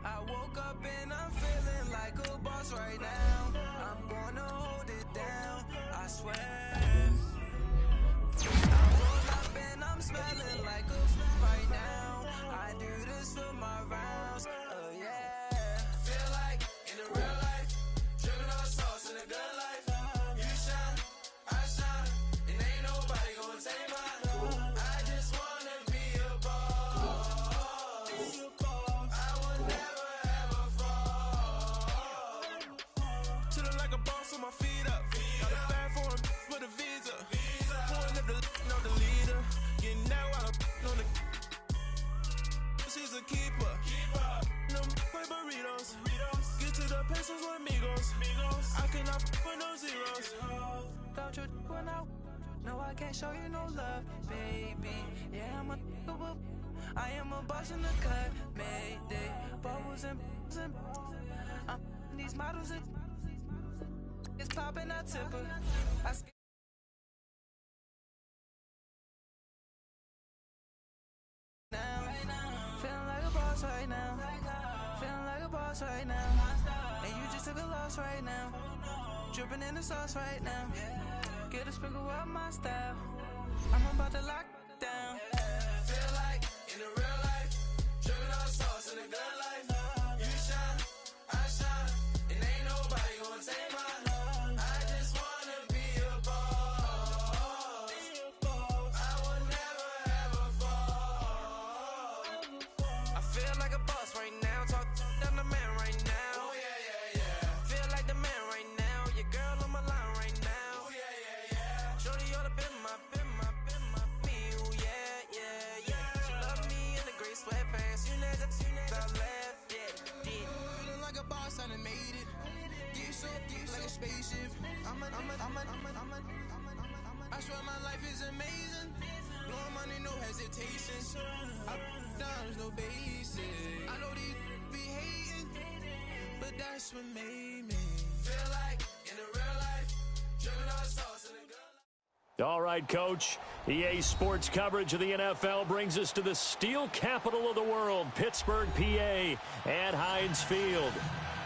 I woke up and I'm feeling like a boss right now. I'm gonna hold it down, I swear. I roll up and I'm smelling like a right now. I do this for my rounds, oh yeah. Feel like in the real life, dripping on sauce in a good life. You shine, I shine, and ain't nobody gonna take mine. I just wanna be a boss. I will never ever fall. Chillin' like a boss with my feet up. Got a bag for him with a visa. Pulling up the on the leader. Getting out while I'm on the. She's a keeper. No play burritos. Get to the pesos with amigos. I cannot with no zeros. Don't you run out? No, I can't show you no love, baby. Yeah, I am a boss in the cut. Mayday. Bubbles and I'm these models. It's popping, I tip her. Feeling like a boss right now. Feeling like a boss right now. And you just took a loss right now. Dripping in the sauce right now. Get a sprinkle of my style. I'm about to lock down. Feel like in the real life, dripping on sauce in the good life. You shine, I shine. like a boss right now. Talk down the man right now. Oh, yeah, yeah, yeah. Feel like the man right now. Your girl on my line right now. Oh, yeah, yeah, yeah. Shorty ought to be me. Oh, yeah, yeah, yeah. She love me in the gray sweatpants. You never I left, yeah. Feeling like a boss, I done made it. Get so like a spaceship. I swear my life is amazing. Blowing money, no hesitation. Up, downs, no basic. I know these be hating, but that's what made me feel like in the real life, dripping on sauce in the girl. All right, Coach. EA Sports coverage of the NFL brings us to the steel capital of the world, Pittsburgh, PA, at Heinz Field.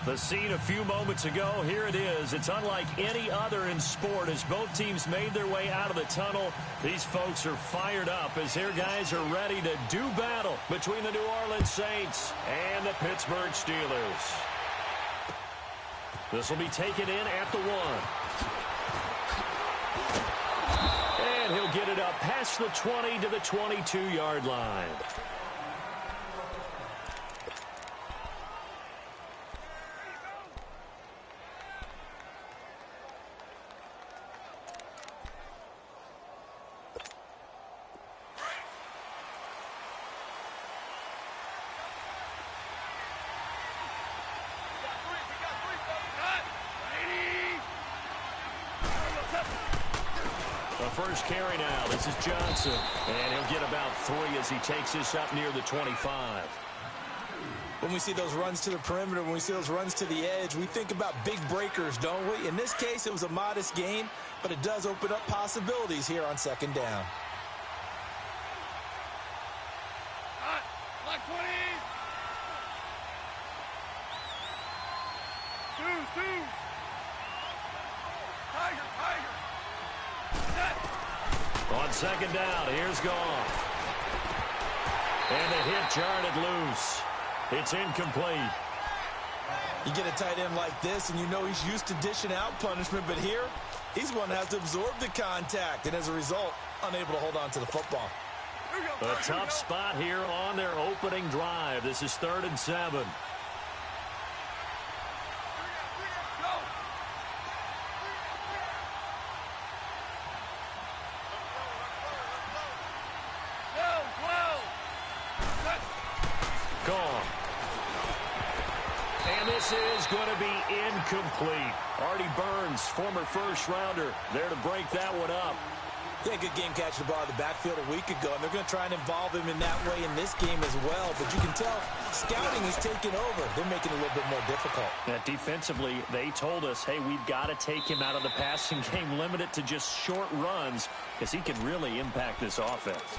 The scene a few moments ago, here it is. It's unlike any other in sport as both teams made their way out of the tunnel. These folks are fired up as their guys are ready to do battle between the New Orleans Saints and the Pittsburgh Steelers. This will be taken in at the 1. And he'll get it up past the 20 to the 22-yard line. First carry now. This is Johnson. And he'll get about 3 as he takes this up near the 25. When we see those runs to the perimeter, when we see those runs to the edge, we think about big breakers, don't we? In this case, it was a modest gain, but it does open up possibilities here on second down. Black 20. 2. Tiger. On second down, here's Goff. And the hit jarred loose. It's incomplete. You get a tight end like this, and you know he's used to dishing out punishment, but here, he's one that has to absorb the contact, and as a result, unable to hold on to the football. A tough spot here on their opening drive. This is 3rd and 7. This is going to be incomplete. Artie Burns, former first-rounder, there to break that one up. Yeah, good game catching the ball in the backfield a week ago, and they're going to try and involve him in that way in this game as well. But you can tell scouting is taking over. They're making it a little bit more difficult. Defensively, they told us, hey, we've got to take him out of the passing game, limit it to just short runs, because he can really impact this offense.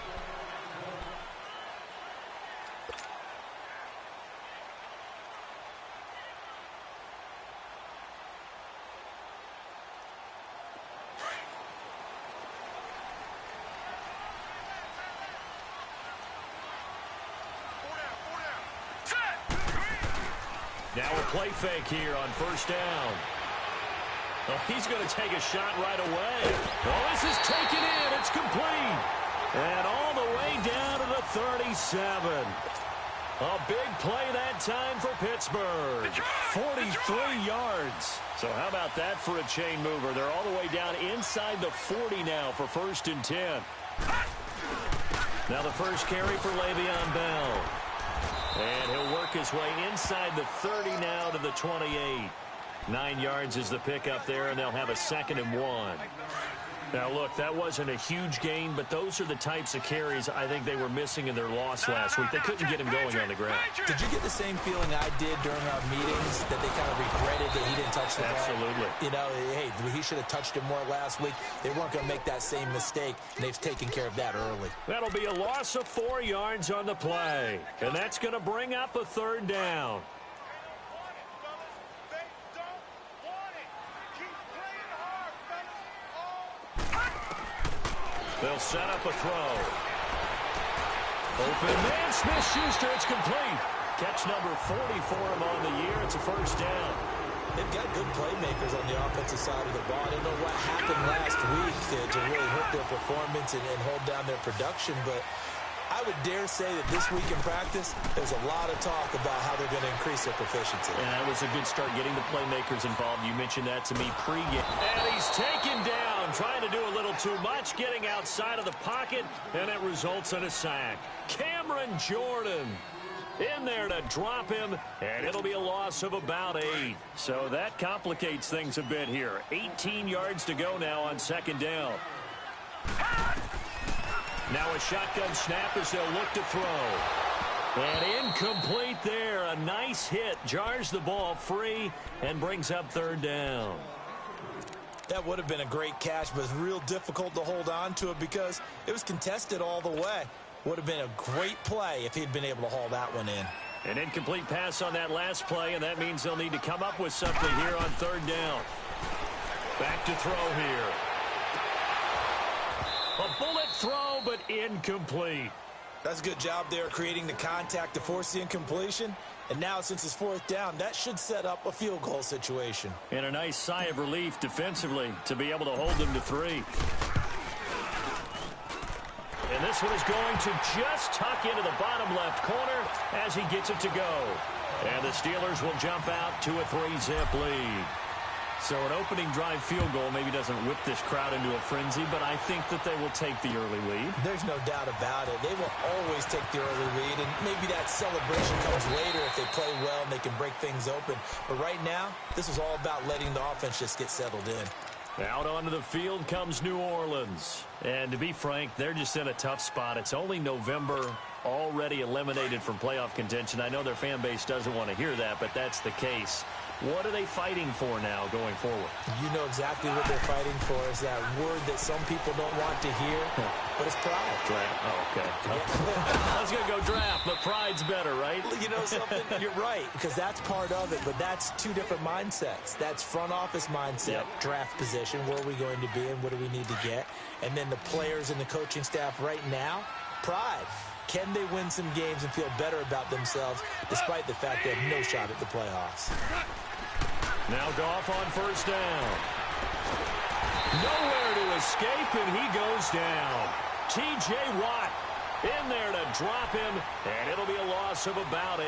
Now a play fake here on first down. Oh, he's going to take a shot right away. Oh, this is taken in. It's complete. And all the way down to the 37. A big play that time for Pittsburgh. 43 yards. So how about that for a chain mover? They're all the way down inside the 40 now for 1st and 10. Now the first carry for Le'Veon Bell. And he'll work his way inside the 30 now to the 28. 9 yards is the pickup there, and they'll have a 2nd and 1. Now, look, that wasn't a huge gain, but those are the types of carries I think they were missing in their loss last week. They couldn't get him going on the ground. Did you get the same feeling I did during our meetings, that they kind of regretted that he didn't touch the ball? Absolutely. You know, hey, he should have touched it more last week. They weren't going to make that same mistake, and they've taken care of that early. That'll be a loss of 4 yards on the play, and that's going to bring up a 3rd down. They'll set up a throw. Open man, Smith-Schuster, it's complete. Catch number 40 for him on the year. It's a 1st down. They've got good playmakers on the offensive side of the ball. I don't know what happened last week to really hurt their performance and hold down their production, but I would dare say that this week in practice, there's a lot of talk about how they're going to increase their proficiency. And that was a good start getting the playmakers involved. You mentioned that to me pregame. And he's taken down, trying to do a little too much, getting outside of the pocket, and it results in a sack. Cameron Jordan in there to drop him, and it'll be a loss of about 8. So that complicates things a bit here. 18 yards to go now on second down. Now a shotgun snap as they'll look to throw. And incomplete there. A nice hit. Jars the ball free and brings up third down. That would have been a great catch, but it's real difficult to hold on to it because it was contested all the way. Would have been a great play if he'd been able to haul that one in. An incomplete pass on that last play, and that means they'll need to come up with something here on third down. Back to throw here. A bullet throw, but incomplete. That's a good job there creating the contact to force the incompletion. And now, since it's fourth down, that should set up a field goal situation. And a nice sigh of relief defensively to be able to hold them to 3. And this one is going to just tuck into the bottom left corner as he gets it to go. And the Steelers will jump out to a 3-zip lead. So an opening drive field goal maybe doesn't whip this crowd into a frenzy, but I think that they will take the early lead. There's no doubt about it. They will always take the early lead, and maybe that celebration comes later if they play well and they can break things open. But right now, this is all about letting the offense just get settled in. Out onto the field comes New Orleans. And to be frank, they're just in a tough spot. It's only November, already eliminated from playoff contention. I know their fan base doesn't want to hear that, but that's the case. What are they fighting for now going forward? You know exactly what they're fighting for. Is that word that some people don't want to hear, but it's pride. Draft. Oh, okay. I was going to go draft, but pride's better, right? You know something? You're right, because that's part of it, but that's two different mindsets. That's front office mindset, draft position, where are we going to be and what do we need to get? And then the players and the coaching staff right now, pride. Can they win some games and feel better about themselves despite the fact they have no shot at the playoffs? Now Goff on first down. Nowhere to escape, and he goes down. T.J. Watt in there to drop him, and it'll be a loss of about 8.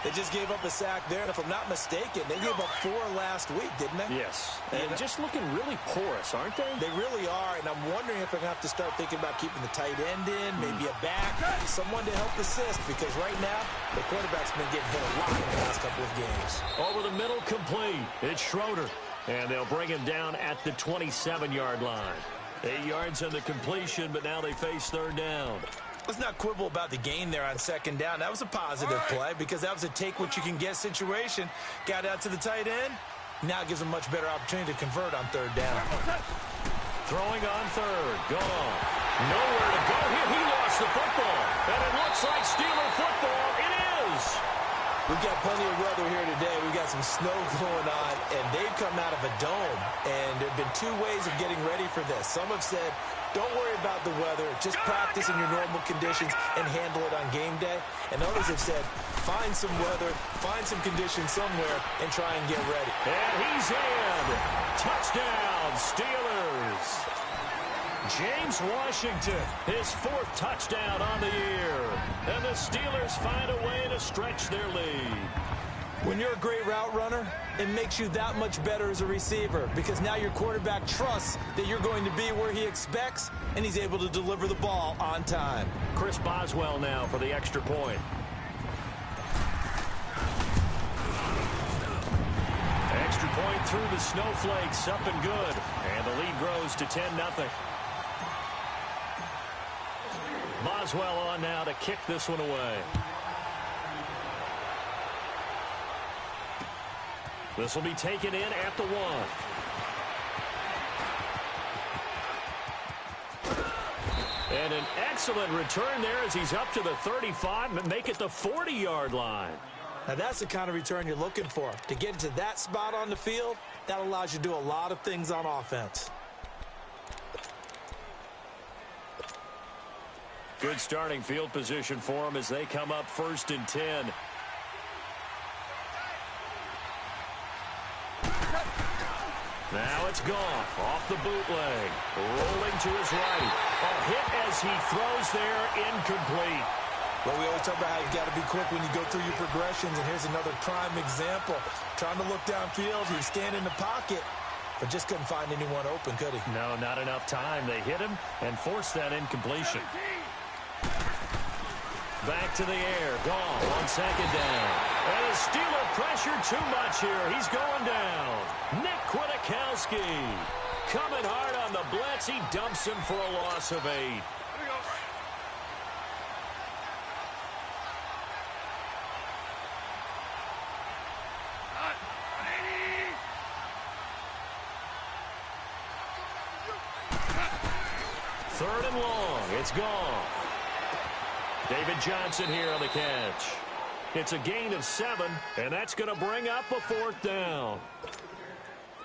They just gave up a sack there, and if I'm not mistaken, they gave up 4 last week, didn't they? Yes. And just looking really porous, aren't they? They really are, and I'm wondering if they're going to have to start thinking about keeping the tight end in, maybe a back, someone to help assist, because right now, the quarterback's been getting hit a lot in the last couple of games. Over the middle, complete. It's Schroeder, and they'll bring him down at the 27-yard line. 8 yards on the completion, but now they face third down. Let's not quibble about the gain there on second down. That was a positive play because that was a take-what-you-can-get situation. Got out to the tight end. Now it gives them a much better opportunity to convert on third down. Throwing on third. Gone. Nowhere to go here. He lost the football. And it looks like Steeler football. It is. We've got plenty of weather here today. We've got some snow going on, and they've come out of a dome. And there have been 2 ways of getting ready for this. Some have said, don't worry about the weather. Just practice in your normal conditions and handle it on game day. And others have said, find some weather, find some conditions somewhere, and try and get ready. And he's in. Touchdown, Steelers. James Washington, his 4th touchdown on the year. And the Steelers find a way to stretch their lead. When you're a great route runner, it makes you that much better as a receiver because now your quarterback trusts that you're going to be where he expects, and he's able to deliver the ball on time. Chris Boswell now for the extra point. Extra point through the snowflakes, up and good. And the lead grows to 10-0. Boswell on now to kick this one away. This will be taken in at the 1. And an excellent return there as he's up to the 35 and make it the 40-yard line. Now that's the kind of return you're looking for. To get into that spot on the field, that allows you to do a lot of things on offense. Good starting field position for them as they come up 1st and 10. Now it's Goff off the bootleg. Rolling to his right. A hit as he throws there, incomplete. Well, we always talk about how you've got to be quick when you go through your progressions, and here's another prime example. Trying to look downfield, he was standing in the pocket, but just couldn't find anyone open, could he? No, not enough time. They hit him and forced that incompletion. Back to the air, Gall on second down. And the Steeler pressure too much here. He's going down. Nick Kwiatkowski coming hard on the blitz. He dumps him for a loss of 8. Third and long. It's gone. David Johnson here on the catch. It's a gain of 7, and that's going to bring up a 4th down.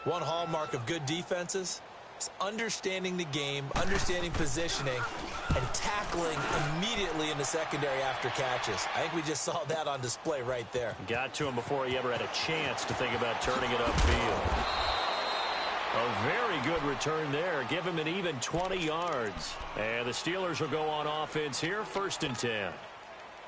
One hallmark of good defenses is understanding the game, understanding positioning, and tackling immediately in the secondary after catches. I think we just saw that on display right there. Got to him before he ever had a chance to think about turning it upfield. A very good return there. Give him an even 20 yards. And the Steelers will go on offense here, 1st and 10.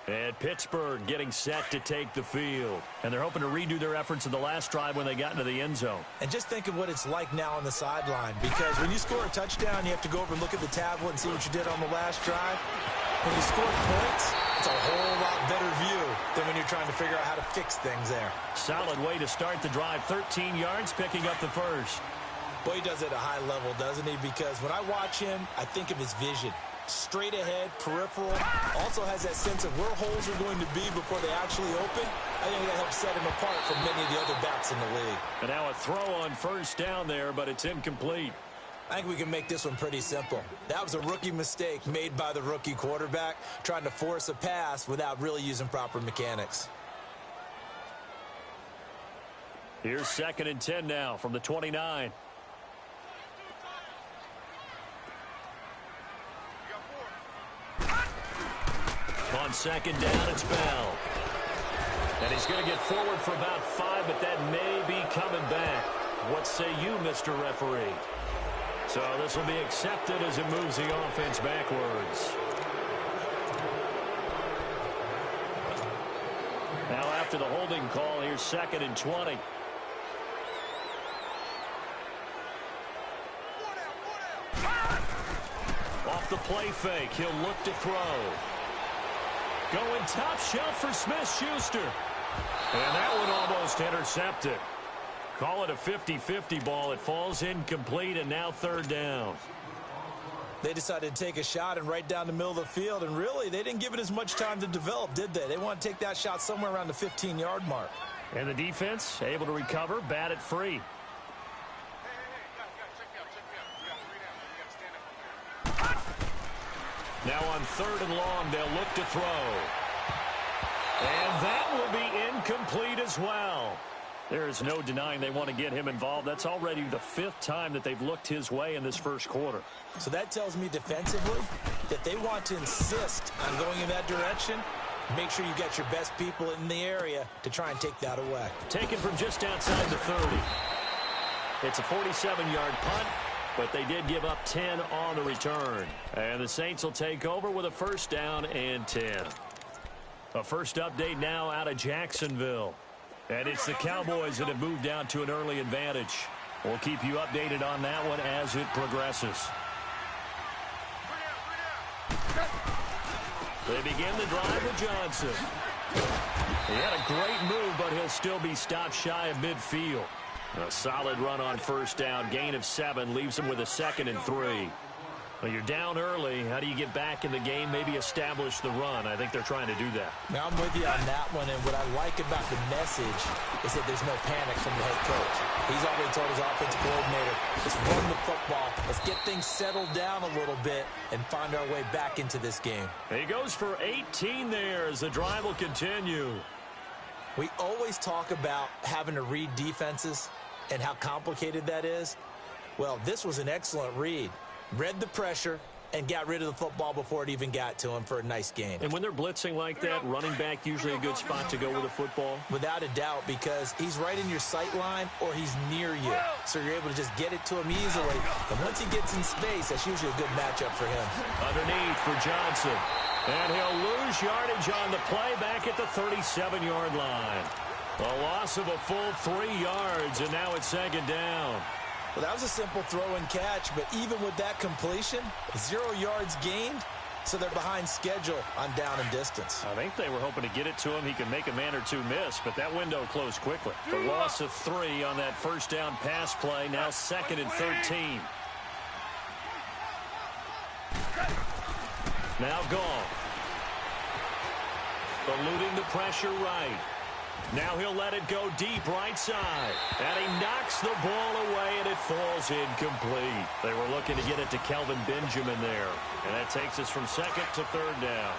And Pittsburgh getting set to take the field. And they're hoping to redo their efforts in the last drive when they got into the end zone. And just think of what it's like now on the sideline. Because when you score a touchdown, you have to go over and look at the tablet and see what you did on the last drive. When you score points, it's a whole lot better view than when you're trying to figure out how to fix things there. Solid way to start the drive. 13 yards, picking up the first. Boy, he does it at a high level, doesn't he? Because when I watch him, I think of his vision. Straight ahead, peripheral. Also has that sense of where holes are going to be before they actually open. I think that helps set him apart from many of the other backs in the league. And now a throw on 1st down there, but it's incomplete. I think we can make this one pretty simple. That was a rookie mistake made by the rookie quarterback, trying to force a pass without really using proper mechanics. Here's 2nd and 10 now from the 29. On 2nd down, it's Bell. And he's going to get forward for about 5, but that may be coming back. What say you, Mr. Referee? So this will be accepted as it moves the offense backwards. Now after the holding call, here's 2nd and 20. Off the play fake, he'll look to throw. Going top shelf for Smith-Schuster. And that one almost intercepted. Call it a 50-50 ball. It falls incomplete, and now 3rd down. They decided to take a shot and right down the middle of the field, and really, they didn't give it as much time to develop, did they? They want to take that shot somewhere around the 15-yard mark. And the defense able to recover, bat it free. Now on 3rd and long, they'll look to throw. And that will be incomplete as well. There is no denying they want to get him involved. That's already the 5th time that they've looked his way in this first quarter. So that tells me defensively that they want to insist on going in that direction. Make sure you got your best people in the area to try and take that away. Taken from just outside the 30. It's a 47-yard punt, but they did give up 10 on the return. And the Saints will take over with a 1st down and 10. A first update now out of Jacksonville. And it's the Cowboys that have moved down to an early advantage. We'll keep you updated on that one as it progresses. They begin the drive with Johnson. He had a great move, but he'll still be stopped shy of midfield. A solid run on 1st down. Gain of 7 leaves him with a 2nd and 3. Well, you're down early. How do you get back in the game? Maybe establish the run. I think they're trying to do that. Now, I'm with you on that one, and what I like about the message is that there's no panic from the head coach. He's already told his offensive coordinator, let's run the football. Let's get things settled down a little bit and find our way back into this game. He goes for 18 there as the drive will continue. We always talk about having to read defenses and how complicated that is. Well, this was an excellent read. Read the pressure, and got rid of the football before it even got to him for a nice gain. And when they're blitzing like that, running back usually a good spot to go with the football? Without a doubt, because he's right in your sight line or he's near you. So you're able to just get it to him easily. And once he gets in space, that's usually a good matchup for him. Underneath for Johnson. And he'll lose yardage on the play back at the 37-yard line. A loss of a full 3 yards, and now it's second down. Well, that was a simple throw and catch, but even with that completion, 0 yards gained, so they're behind schedule on down and distance. I think they were hoping to get it to him. He could make a man or two miss, but that window closed quickly. The loss of 3 on that first down pass play, now 2nd and 13. Now gone. Eluding the pressure right. Now he'll let it go deep right side. And he knocks the ball away, and it falls incomplete. They were looking to get it to Kelvin Benjamin there. And that takes us from 2nd to 3rd down.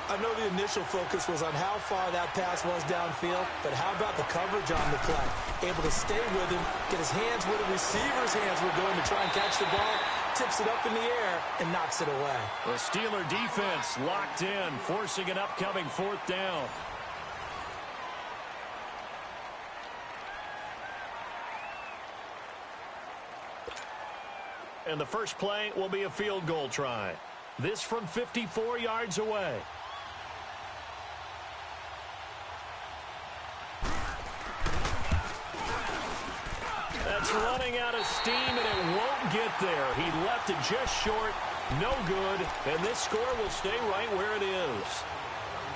I know the initial focus was on how far that pass was downfield, but how about the coverage on the play? Able to stay with him, get his hands where the receiver's hands were going to try and catch the ball, tips it up in the air, and knocks it away. The Steeler defense locked in, forcing an upcoming 4th down. And the first play will be a field goal try. This from 54 yards away. That's running out of steam, and it won't get there. He left it just short. No good. And this score will stay right where it is.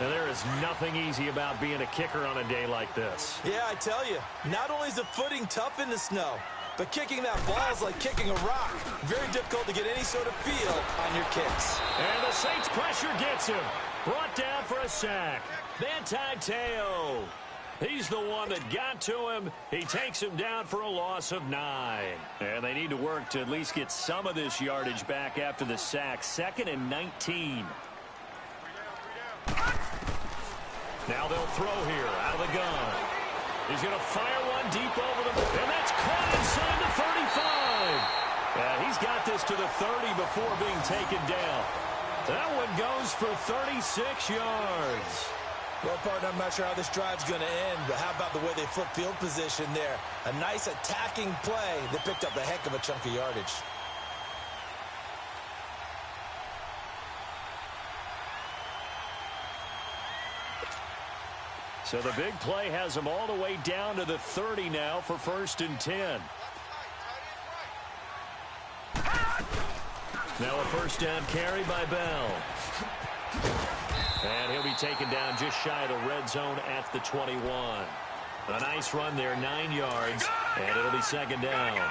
And there is nothing easy about being a kicker on a day like this. Yeah, I tell you, not only is the footing tough in the snow, but kicking that ball is like kicking a rock. Very difficult to get any sort of feel on your kicks. And the Saints pressure gets him. Brought down for a sack. Manti Te'o. He's the one that got to him. He takes him down for a loss of 9. And they need to work to at least get some of this yardage back after the sack. 2nd and 19. Now they'll throw here out of the gun. He's going to fire one deep over the... And that's caught inside the 35. And he's got this to the 30 before being taken down. That one goes for 36 yards. Well, partner, I'm not sure how this drive's going to end, but how about the way they flip field position there? A nice attacking play that picked up a heck of a chunk of yardage. So the big play has them all the way down to the 30 now for 1st and 10. Now a first down carry by Bell. And he'll be taken down just shy of the red zone at the 21. A nice run there, 9 yards, and it'll be 2nd down.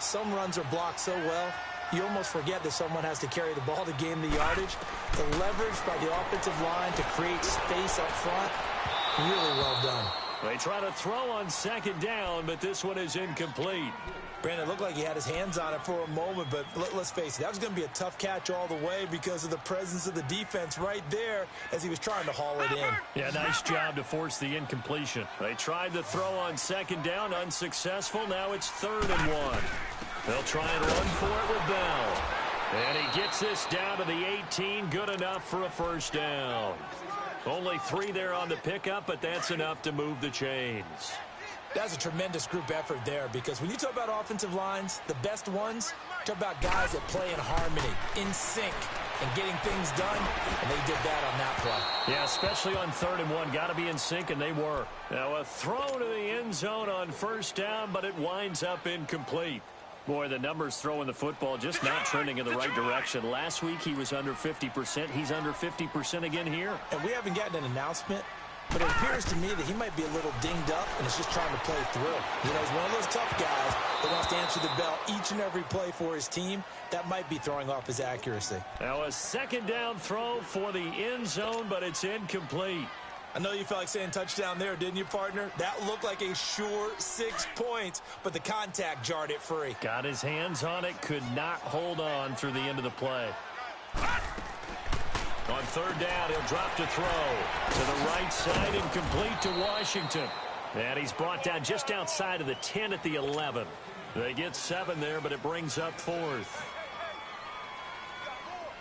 Some runs are blocked so well, you almost forget that someone has to carry the ball to gain the yardage. The leverage by the offensive line to create space up front, really well done. They try to throw on 2nd down, but this one is incomplete. Brandon, it looked like he had his hands on it for a moment, but let's face it, that was going to be a tough catch all the way because of the presence of the defense right there as he was trying to haul it in. Yeah, nice job to force the incompletion. They tried to throw on 2nd down, unsuccessful. Now it's 3rd and 1. They'll try and run for it with Bell. And he gets this down to the 18, good enough for a first down. Only 3 there on the pickup, but that's enough to move the chains. That's a tremendous group effort there because when you talk about offensive lines, the best ones, talk about guys that play in harmony, in sync, and getting things done, and they did that on that play. Yeah, especially on 3rd and 1. Got to be in sync, and they were. Now a throw to the end zone on first down, but it winds up incomplete. Boy, the numbers throwing the football just not trending in the right direction. Last week he was under 50%. He's under 50% again here. And we haven't gotten an announcement, but it appears to me that he might be a little dinged up and is just trying to play through. You know, he's one of those tough guys that wants to answer the bell each and every play for his team. That might be throwing off his accuracy. Now a 2nd down throw for the end zone, but it's incomplete. I know you felt like saying touchdown there, didn't you, partner? That looked like a sure 6 points, but the contact jarred it free. Got his hands on it, could not hold on through the end of the play. On 3rd down, he'll drop to throw to the right side and complete to Washington. And he's brought down just outside of the 10 at the 11. They get 7 there, but it brings up 4th.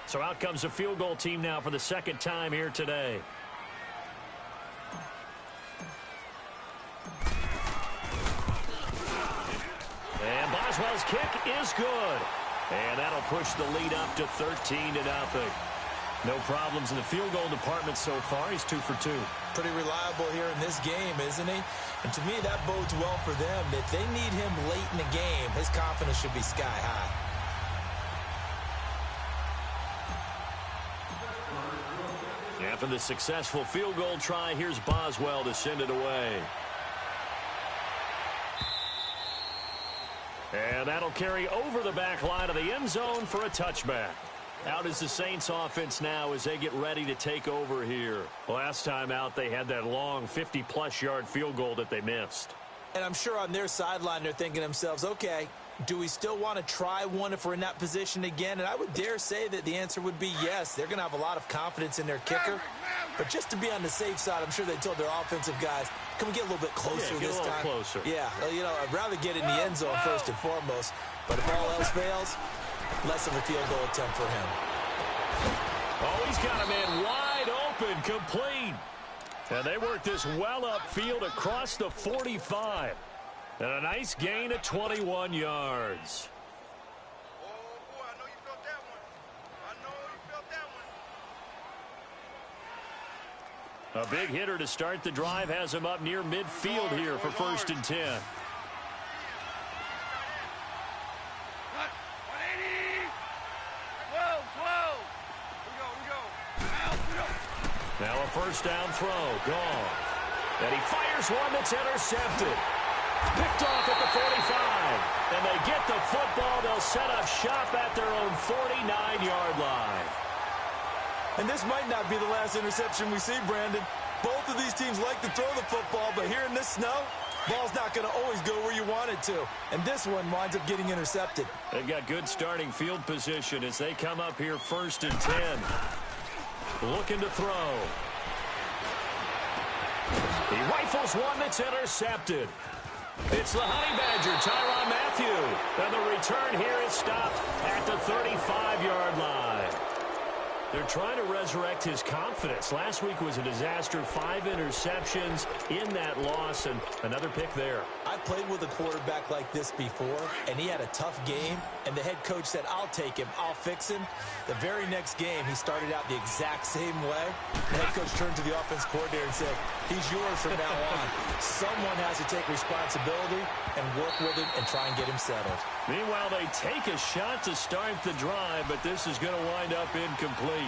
So out comes the field goal team now for the second time here today. And Boswell's kick is good. And that'll push the lead up to 13-0. No problems in the field goal department so far. He's 2 for 2. Pretty reliable here in this game, isn't he? And to me, that bodes well for them. If they need him late in the game, his confidence should be sky high. After the successful field goal try, here's Boswell to send it away. And that'll carry over the back line of the end zone for a touchback. Out is the Saints offense now as they get ready to take over here. Last time out, they had that long 50-plus yard field goal that they missed. And I'm sure on their sideline they're thinking to themselves, okay, do we still want to try one if we're in that position again? And I would dare say that the answer would be yes. They're going to have a lot of confidence in their kicker. But just to be on the safe side, I'm sure they told their offensive guys, can we get a little bit closer this time? Get a little closer. Yeah, you know, I'd rather get in the end zone first and foremost. But if all else fails, less of a field goal attempt for him. Oh, he's got a man wide open, complete. And they work this well upfield across the 45. And a nice gain of 21 yards. Oh, boy, I know you felt that one. I know you felt that one. A big hitter to start the drive has him up near midfield here for 1st and 10. 180. Whoa, whoa. We go. Now a first down throw, gone. And he fires one that's intercepted. Picked off at the 45. And they get the football. They'll set up shop at their own 49-yard line. And this might not be the last interception we see, Brandon. Both of these teams like to throw the football, but here in this snow, ball's not going to always go where you want it to. And this one winds up getting intercepted. They've got good starting field position as they come up here 1st and 10. Looking to throw. He rifles one that's intercepted. It's the Honey Badger, Tyrann Mathieu. And the return here is stopped at the 35-yard line. They're trying to resurrect his confidence. Last week was a disaster. 5 interceptions in that loss, and another pick there. I played with a quarterback like this before, and he had a tough game, and the head coach said, I'll take him, I'll fix him. The very next game, he started out the exact same way. The head coach turned to the offense coordinator and said, he's yours from now on. Someone has to take responsibility and work with him and try and get him settled. Meanwhile, they take a shot to start the drive, but this is going to wind up incomplete.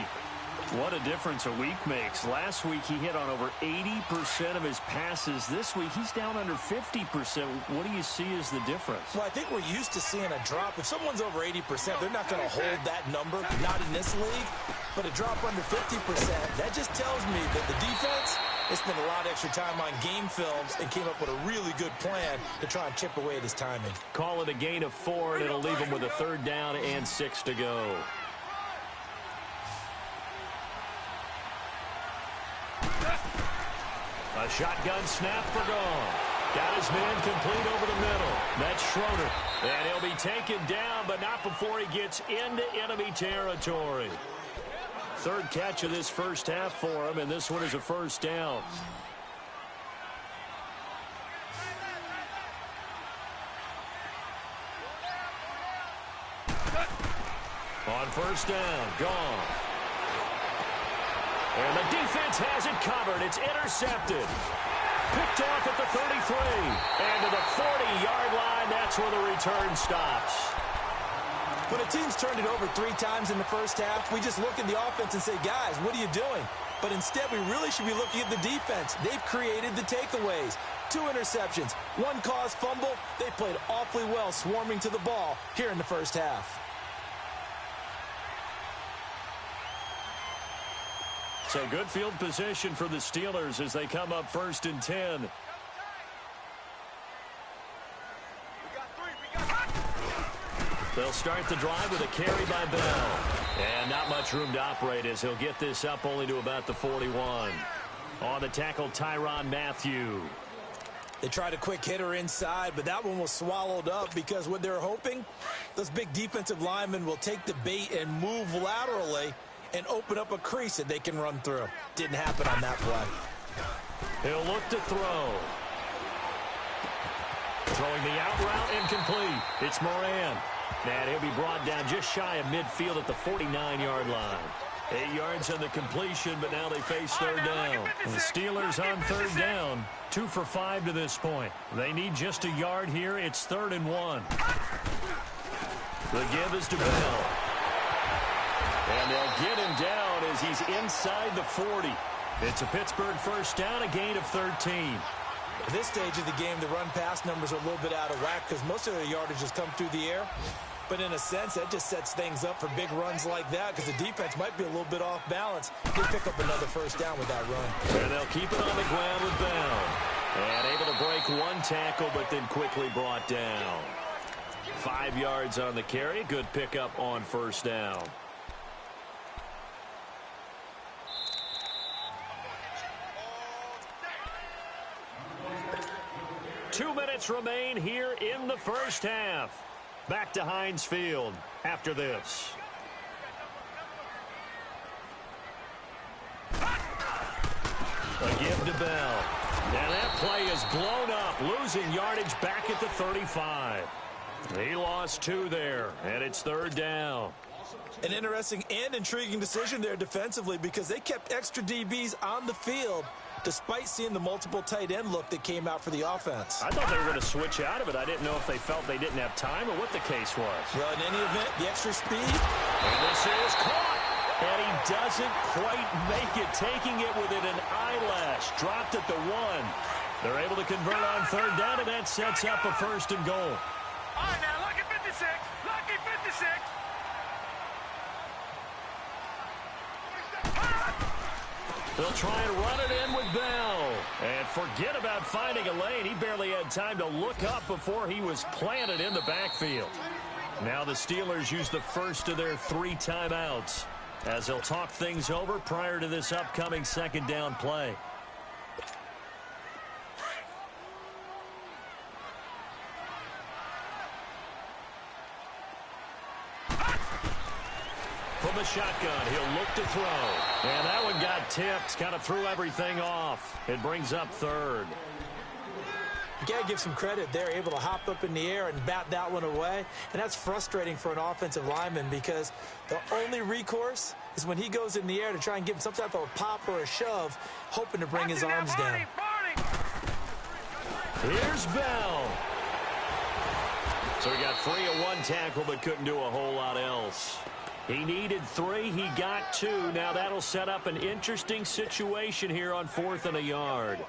What a difference a week makes. Last week, he hit on over 80% of his passes. This week, he's down under 50%. What do you see as the difference? Well, I think we're used to seeing a drop. If someone's over 80%, they're not going to hold that number, not in this league. But a drop under 50%, that just tells me that the defense has spent a lot of extra time on game films and came up with a really good plan to try and chip away at his timing. Call it a gain of 4, and it'll leave him with a 3rd down and 6 to go. A shotgun snap for Goff. Got his man complete over the middle. That's Schroeder. And he'll be taken down, but not before he gets into enemy territory. 3rd catch of this first half for him, and this one is a 1st down. On 1st down, Goff. And the defense has it covered. It's intercepted. Picked off at the 33. And to the 40-yard line, that's where the return stops. When a team's turned it over 3 times in the first half, we just look at the offense and say, guys, what are you doing? But instead, we really should be looking at the defense. They've created the takeaways. 2 interceptions, 1 caused fumble. They played awfully well swarming to the ball here in the first half. So good field position for the Steelers as they come up 1st and 10. They'll start the drive with a carry by Bell. And not much room to operate as he'll get this up only to about the 41. On the tackle, Tyrann Mathieu. They tried a quick hitter inside, but that one was swallowed up because what they're hoping, those big defensive linemen will take the bait and move laterally and open up a crease that they can run through. Didn't happen on that play. He'll look to throw. Throwing the out route incomplete. It's Moran. And he'll be brought down just shy of midfield at the 49-yard line. 8 yards on the completion, but now they face third down. The Steelers on third down. 2 for 5 to this point. They need just a yard here. It's 3rd and 1. The give is to Bell. And they'll get him down as he's inside the 40. It's a Pittsburgh first down, a gain of 13. At this stage of the game, the run-pass numbers are a little bit out of whack because most of their yardage has come through the air. But in a sense, that just sets things up for big runs like that because the defense might be a little bit off balance. They pick up another first down with that run. And they'll keep it on the ground with Bell. And able to break one tackle, but then quickly brought down. 5 yards on the carry. Good pickup on first down. Two minutes remain here in the first half. Back to Heinz Field after this. A give to Bell. And that play is blown up, losing yardage back at the 35. He lost 2 there, and it's third down. An interesting and intriguing decision there defensively because they kept extra DBs on the field despite seeing the multiple tight end look that came out for the offense. I thought they were going to switch out of it. I didn't know if they felt they didn't have time or what the case was. Well, in any event, the extra speed. And this is caught. And he doesn't quite make it, taking it within an eyelash. Dropped at the 1. They're able to convert on third down, and that sets up a first and goal. All right, now, lucky 56. Lucky 56. They'll try and run it in with Bell. And forget about finding a lane. He barely had time to look up before he was planted in the backfield. Now the Steelers use the first of their 3 timeouts as they'll talk things over prior to this upcoming second down play. From the shotgun, he'll look to throw. And that one got tipped, kind of threw everything off. It brings up third. You got to give some credit. They're able to hop up in the air and bat that one away. And that's frustrating for an offensive lineman because the only recourse is when he goes in the air to try and give him some type of a pop or a shove, hoping to bring his arms down. Here's Bell. So he got free of 1 tackle but couldn't do a whole lot else. He needed 3. He got 2. Now that'll set up an interesting situation here on 4th and a yard.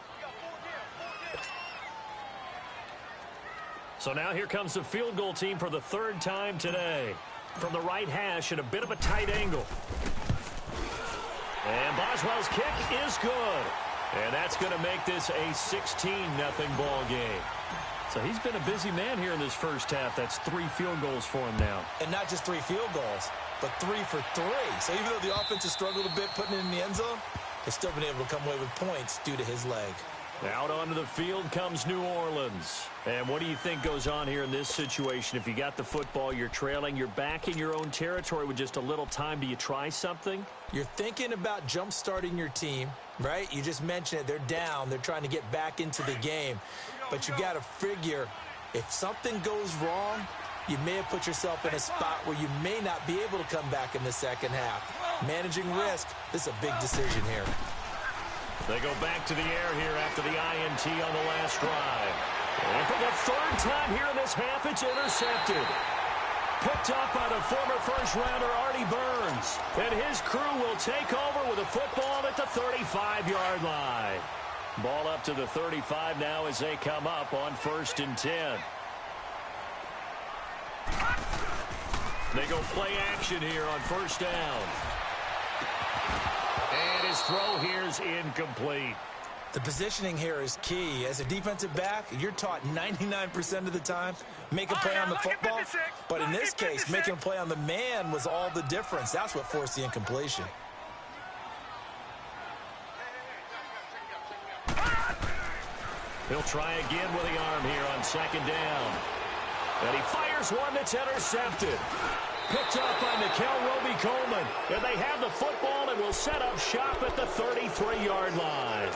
So now here comes the field goal team for the 3rd time today. From the right hash at a bit of a tight angle. And Boswell's kick is good. And that's going to make this a 16-0 ball game. So he's been a busy man here in this first half. That's 3 field goals for him now. And not just 3 field goals, but 3 for 3. So even though the offense has struggled a bit putting it in the end zone, they've still been able to come away with points due to his leg. Out onto the field comes New Orleans. And what do you think goes on here in this situation? If you got the football, you're trailing, you're back in your own territory with just a little time. Do you try something? You're thinking about jump-starting your team, right? You just mentioned it. They're down. They're trying to get back into the game. But you got to figure if something goes wrong, you may have put yourself in a spot where you may not be able to come back in the second half. Managing risk, this is a big decision here. They go back to the air here after the INT on the last drive. And for the 3rd time here in this half, it's intercepted. Picked up by the former first-rounder Artie Burns. And his crew will take over with a football at the 35-yard line. Ball up to the 35 now as they come up on 1st and 10. They go play action here on 1st down. And his throw here is incomplete. The positioning here is key. As a defensive back, you're taught 99% of the time, make a play on the football. But in this case, making a play on the man was all the difference. That's what forced the incompletion. He'll try again with the arm here on second down. And he fires one that's intercepted. Picked up by Nickel Roby-Coleman. And they have the football and will set up shop at the 33-yard line.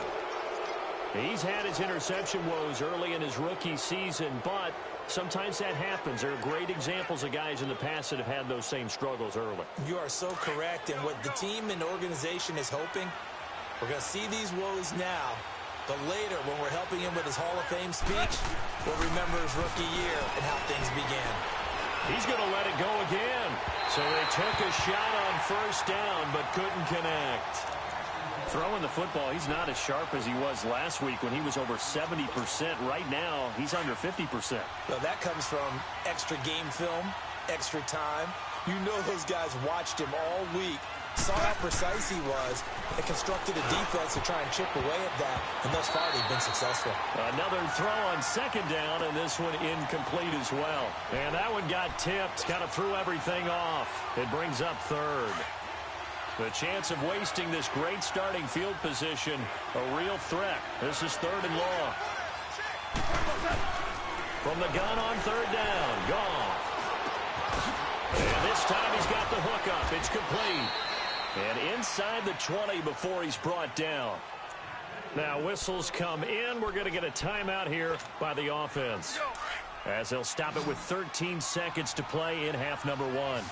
He's had his interception woes early in his rookie season, but sometimes that happens. There are great examples of guys in the past that have had those same struggles early. You are so correct, and what the team and organization is hoping, we're going to see these woes now, but later when we're helping him with his Hall of Fame speech, we'll remember his rookie year and how things began. He's going to let it go again. So they took a shot on first down, but couldn't connect. Throwing the football, he's not as sharp as he was last week when he was over 70%. Right now, he's under 50%. Well, that comes from extra game film, extra time. You know those guys watched him all week, saw how precise he was, and constructed a defense to try and chip away at that, and thus far they've been successful. Another throw on second down, and this one incomplete as well. And that one got tipped, kind of threw everything off. It brings up third. The chance of wasting this great starting field position, a real threat. This is third and long. From the gun on third down, Goff. And this time he's got the hook up. It's complete. And inside the 20 before he's brought down. Now whistles come in. We're going to get a timeout here by the offense, as they'll stop it with 13 seconds to play in half number one.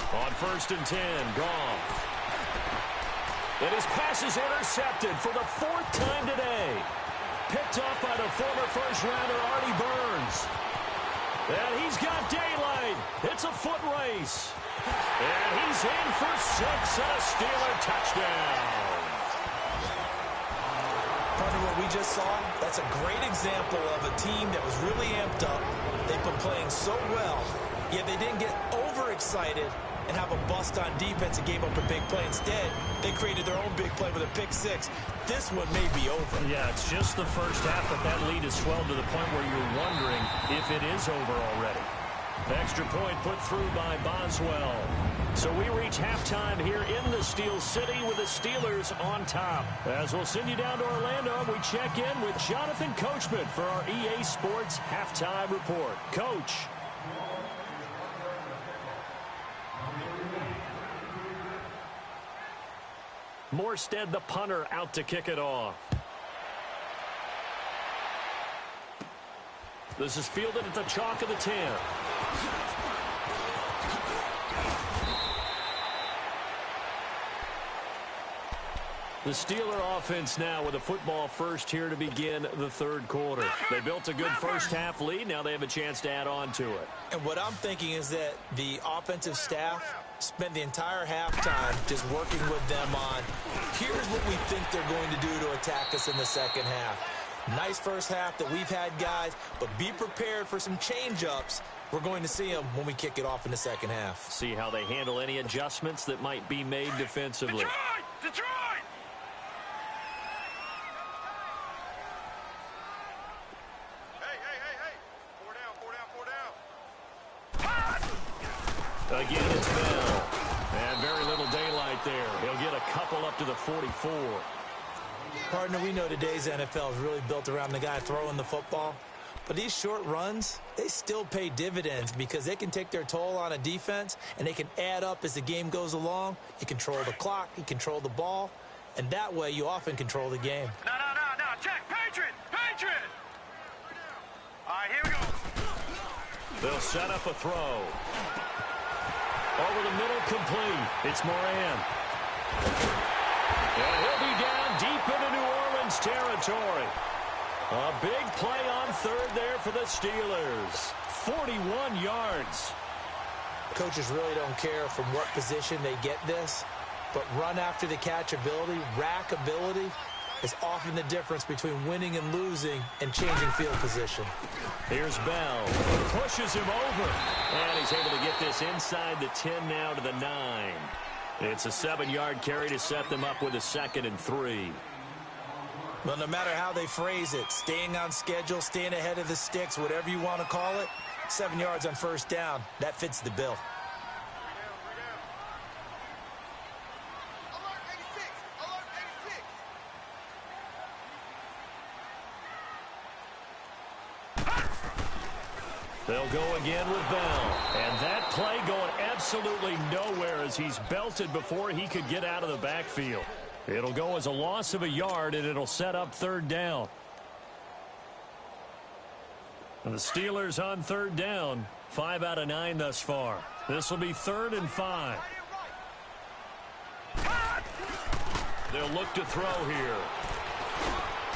On first and 10, Goff. And his pass is intercepted for the fourth time today. Picked up by the former first-rounder Artie Burns. And he's got daylight. It's a foot race. And he's in for 6 and a Steeler touchdown. Partner, what we just saw, that's a great example of a team that was really amped up. They've been playing so well, yet they didn't get overexcited and have a bust on defense and gave up a big play. Instead, they created their own big play with a pick six. This one may be over. Yeah, it's just the first half, but that lead has swelled to the point where you're wondering if it is over already. Extra point put through by Boswell. So we reach halftime here in the Steel City with the Steelers on top. As we'll send you down to Orlando, we check in with Jonathan Coachman for our EA Sports Halftime Report. Coach. Morstead, the punter, out to kick it off. This is fielded at the chalk of the 10. The Steeler offense now with a football first here to begin the third quarter. They built a good first half lead. Now they have a chance to add on to it. And what I'm thinking is that the offensive staff spent the entire halftime just working with them on, here's what we think they're going to do to attack us in the second half. Nice first half that we've had, guys, but be prepared for some change-ups. We're going to see them when we kick it off in the second half. See how they handle any adjustments that might be made defensively. Detroit! Hey. 4 down. Again, it's Bell. And very little daylight there. He'll get a couple up to the 44. Partner, we know today's NFL is really built around the guy throwing the football. But these short runs, they still pay dividends because they can take their toll on a defense and they can add up as the game goes along. You control the clock, you control the ball, and that way you often control the game. No. Check. Patriot. All right, here we go. They'll set up a throw. Over the middle, complete. It's Moran. And he'll be down deep into New Orleans territory. A big play on third there for the Steelers. 41 yards. Coaches really don't care from what position they get this, but run after the catch ability, rack ability, is often the difference between winning and losing and changing field position. Here's Bell. Pushes him over. And he's able to get this inside the 10 now to the 9. It's a 7-yard carry to set them up with a 2nd and 3. Well, no matter how they phrase it, staying on schedule, staying ahead of the sticks, whatever you want to call it, 7 yards on first down, that fits the bill. Alert 86. They'll go again with Bell. And that play going absolutely nowhere as he's belted before he could get out of the backfield. It'll go as a loss of a yard, and it'll set up third down. And the Steelers on third down, 5 out of 9 thus far. This will be 3rd and 5. They'll look to throw here.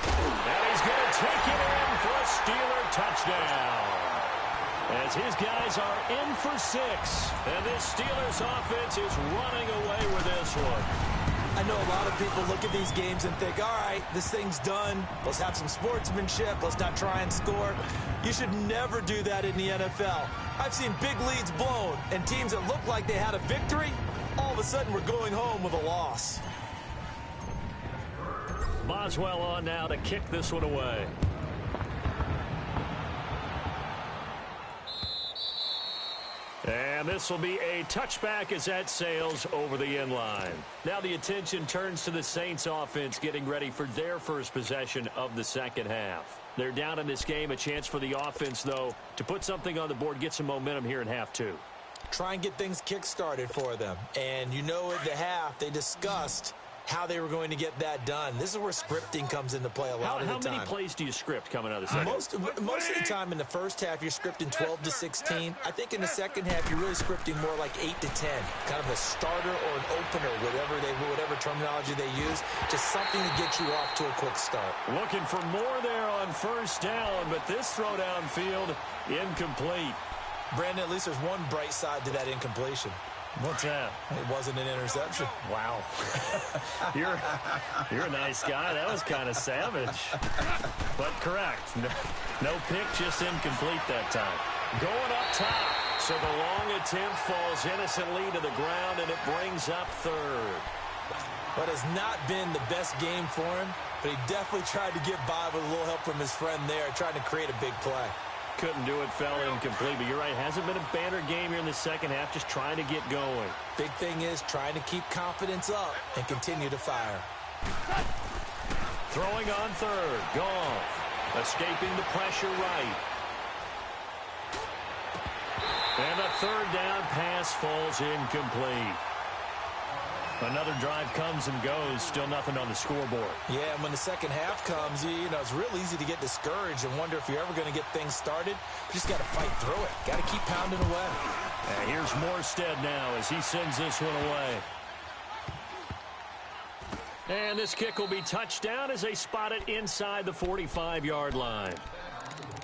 And he's going to take it in for a Steeler touchdown. As his guys are in for 6. And this Steelers offense is running away with this one. I know a lot of people look at these games and think, all right, this thing's done. Let's have some sportsmanship. Let's not try and score. You should never do that in the NFL. I've seen big leads blown, and teams that looked like they had a victory, all of a sudden we're going home with a loss. Boswell on now to kick this one away. And this will be a touchback as that sails over the end line. Now the attention turns to the Saints offense getting ready for their first possession of the second half. They're down in this game. A chance for the offense, though, to put something on the board, get some momentum here in half 2. Try and get things kick-started for them. And you know at the half they discussed how they were going to get that done. This is where scripting comes into play a lot of the time. How many plays do you script coming out of the second? Most of the time in the first half, you're scripting 12 to 16. I think in the second half, you're really scripting more like 8 to 10. Kind of a starter or an opener, whatever terminology they use. Just something to get you off to a quick start. Looking for more there on first down, but this throw downfield, incomplete. Brandon, at least there's one bright side to that incompletion. What's that? It wasn't an interception. Wow. You're a nice guy. That was kind of savage. But correct. No pick, just incomplete that time. Going up top. So the long attempt falls innocently to the ground, and it brings up third. That has not been the best game for him, but he definitely tried to get by with a little help from his friend there, trying to create a big play. Couldn't do it, fell incomplete, but you're right. Hasn't been a banner game here in the second half, just trying to get going. Big thing is trying to keep confidence up and continue to fire. Throwing on third. Goff. Escaping the pressure right. And the third down pass falls incomplete. Another drive comes and goes. Still nothing on the scoreboard. Yeah, and when the second half comes, you know, it's real easy to get discouraged and wonder if you're ever going to get things started. You just got to fight through it. Got to keep pounding away. And here's Morstead now as he sends this one away. And this kick will be touchdown as they spot it inside the 45-yard line.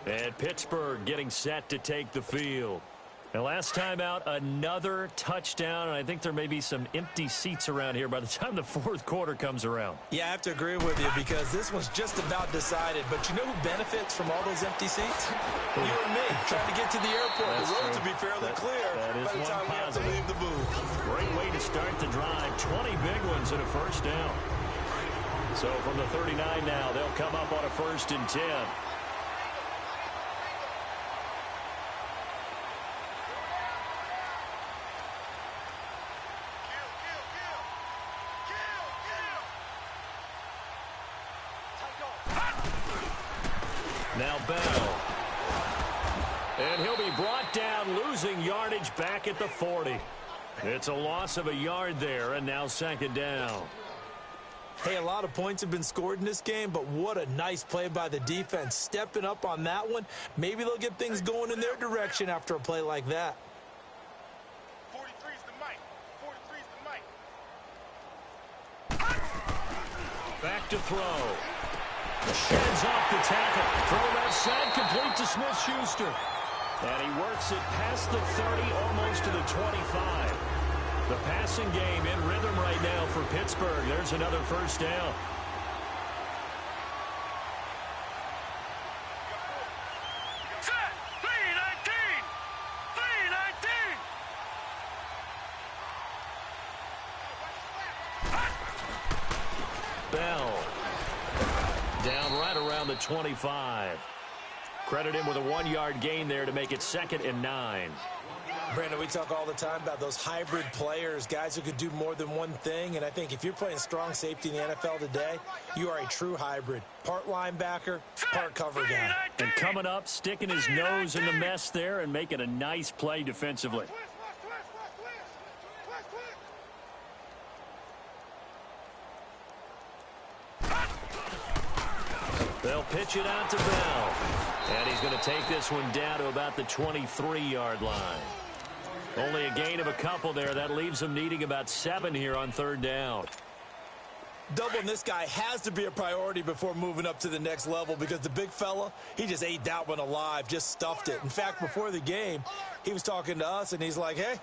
And Pittsburgh getting set to take the field. And last time out, another touchdown, and I think there may be some empty seats around here by the time the fourth quarter comes around. Yeah, I have to agree with you because this one's just about decided. But you know who benefits from all those empty seats? You and me, trying to get to the airport. That's the roads true. will be fairly clear That is by the time we have to leave the booth. Great way to start the drive. 20 big ones and a first down. So from the 39 now, they'll come up on a 1st and 10. Now Bell. And he'll be brought down, losing yardage back at the 40. It's a loss of a yard there, and now 2nd down. Hey, a lot of points have been scored in this game, but what a nice play by the defense. Stepping up on that one. Maybe they'll get things going in their direction after a play like that. 43's the mic. 43's the mic. Back to throw. Sheds off the tackle. Throw left side, complete to Smith-Schuster. And he works it past the 30, almost to the 25. The passing game in rhythm right now for Pittsburgh. There's another first down. Set! 319! 319! Bell. Down right around the 25. Credit him with a 1-yard gain there to make it 2nd and 9. Brandon, we talk all the time about those hybrid players, guys who could do more than one thing. And I think if you're playing strong safety in the NFL today, you are a true hybrid. Part linebacker, part cover guy. And coming up, sticking his nose in the mess there and making a nice play defensively. They'll pitch it out to Bell. And he's going to take this one down to about the 23-yard line. Only a gain of a couple there. That leaves them needing about 7 here on 3rd down. Doubling this guy has to be a priority before moving up to the next level because the big fella, he just ate that one alive, just stuffed it. In fact, before the game, he was talking to us, and he's like, hey,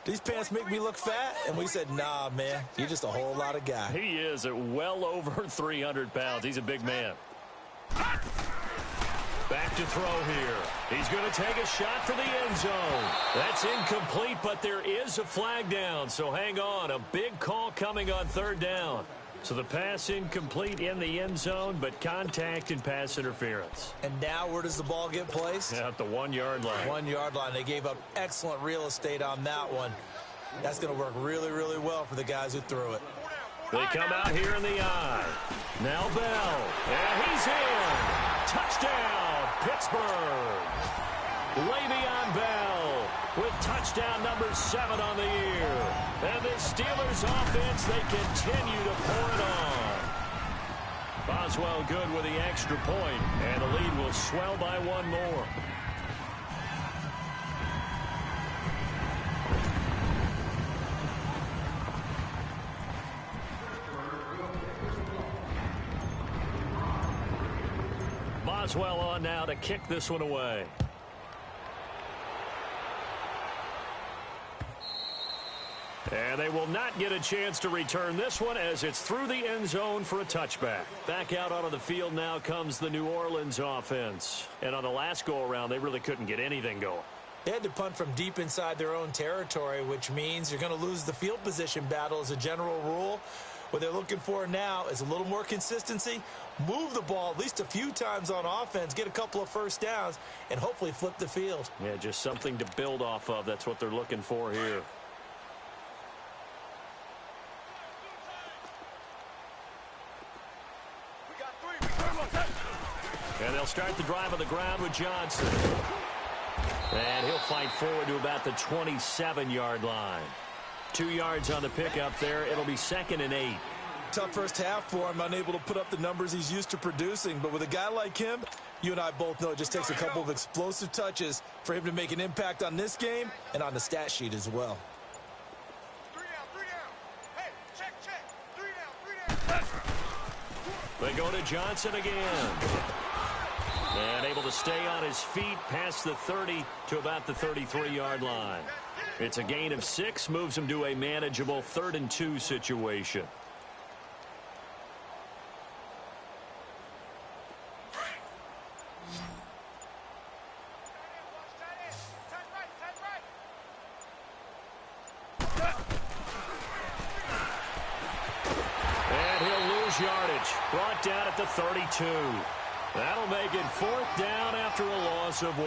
these pants make me look fat? And we said, nah, man, you're just a whole lot of guy. He is at well over 300 pounds. He's a big man. Back to throw here. He's going to take a shot for the end zone. That's incomplete, but there is a flag down, so hang on. A big call coming on 3rd down. So the pass incomplete in the end zone, but contact and pass interference. And now where does the ball get placed? At the 1-yard line. 1-yard line. They gave up excellent real estate on that one. That's going to work really, really well for the guys who threw it. They come out here in the eye. Now Bell. And he's in. Touchdown, Pittsburgh. Le'Veon Bell with touchdown number 7 on the year. And this Steelers offense, they continue to pour it on. Boswell good with the extra point, and the lead will swell by 1 more. Boswell on now to kick this one away. And they will not get a chance to return this one as it's through the end zone for a touchback. Back out onto the field now comes the New Orleans offense. And on the last go-around, they really couldn't get anything going. They had to punt from deep inside their own territory, which means you're going to lose the field position battle as a general rule. What they're looking for now is a little more consistency, move the ball at least a few times on offense, get a couple of first downs, and hopefully flip the field. Yeah, just something to build off of. That's what they're looking for here. And they'll start the drive on the ground with Johnson. And he'll fight forward to about the 27-yard line. 2 yards on the pickup there. It'll be 2nd and 8. Tough first half for him, unable to put up the numbers he's used to producing. But with a guy like him, you and I both know it just takes a couple of explosive touches for him to make an impact on this game and on the stat sheet as well. 3 down. Hey, check. 3 down. They go to Johnson again. And able to stay on his feet past the 30 to about the 33-yard line. It's a gain of 6, moves him to a manageable 3rd and 2 situation. And he'll lose yardage. Brought down at the 32. That'll make it 4th down after a loss of 1.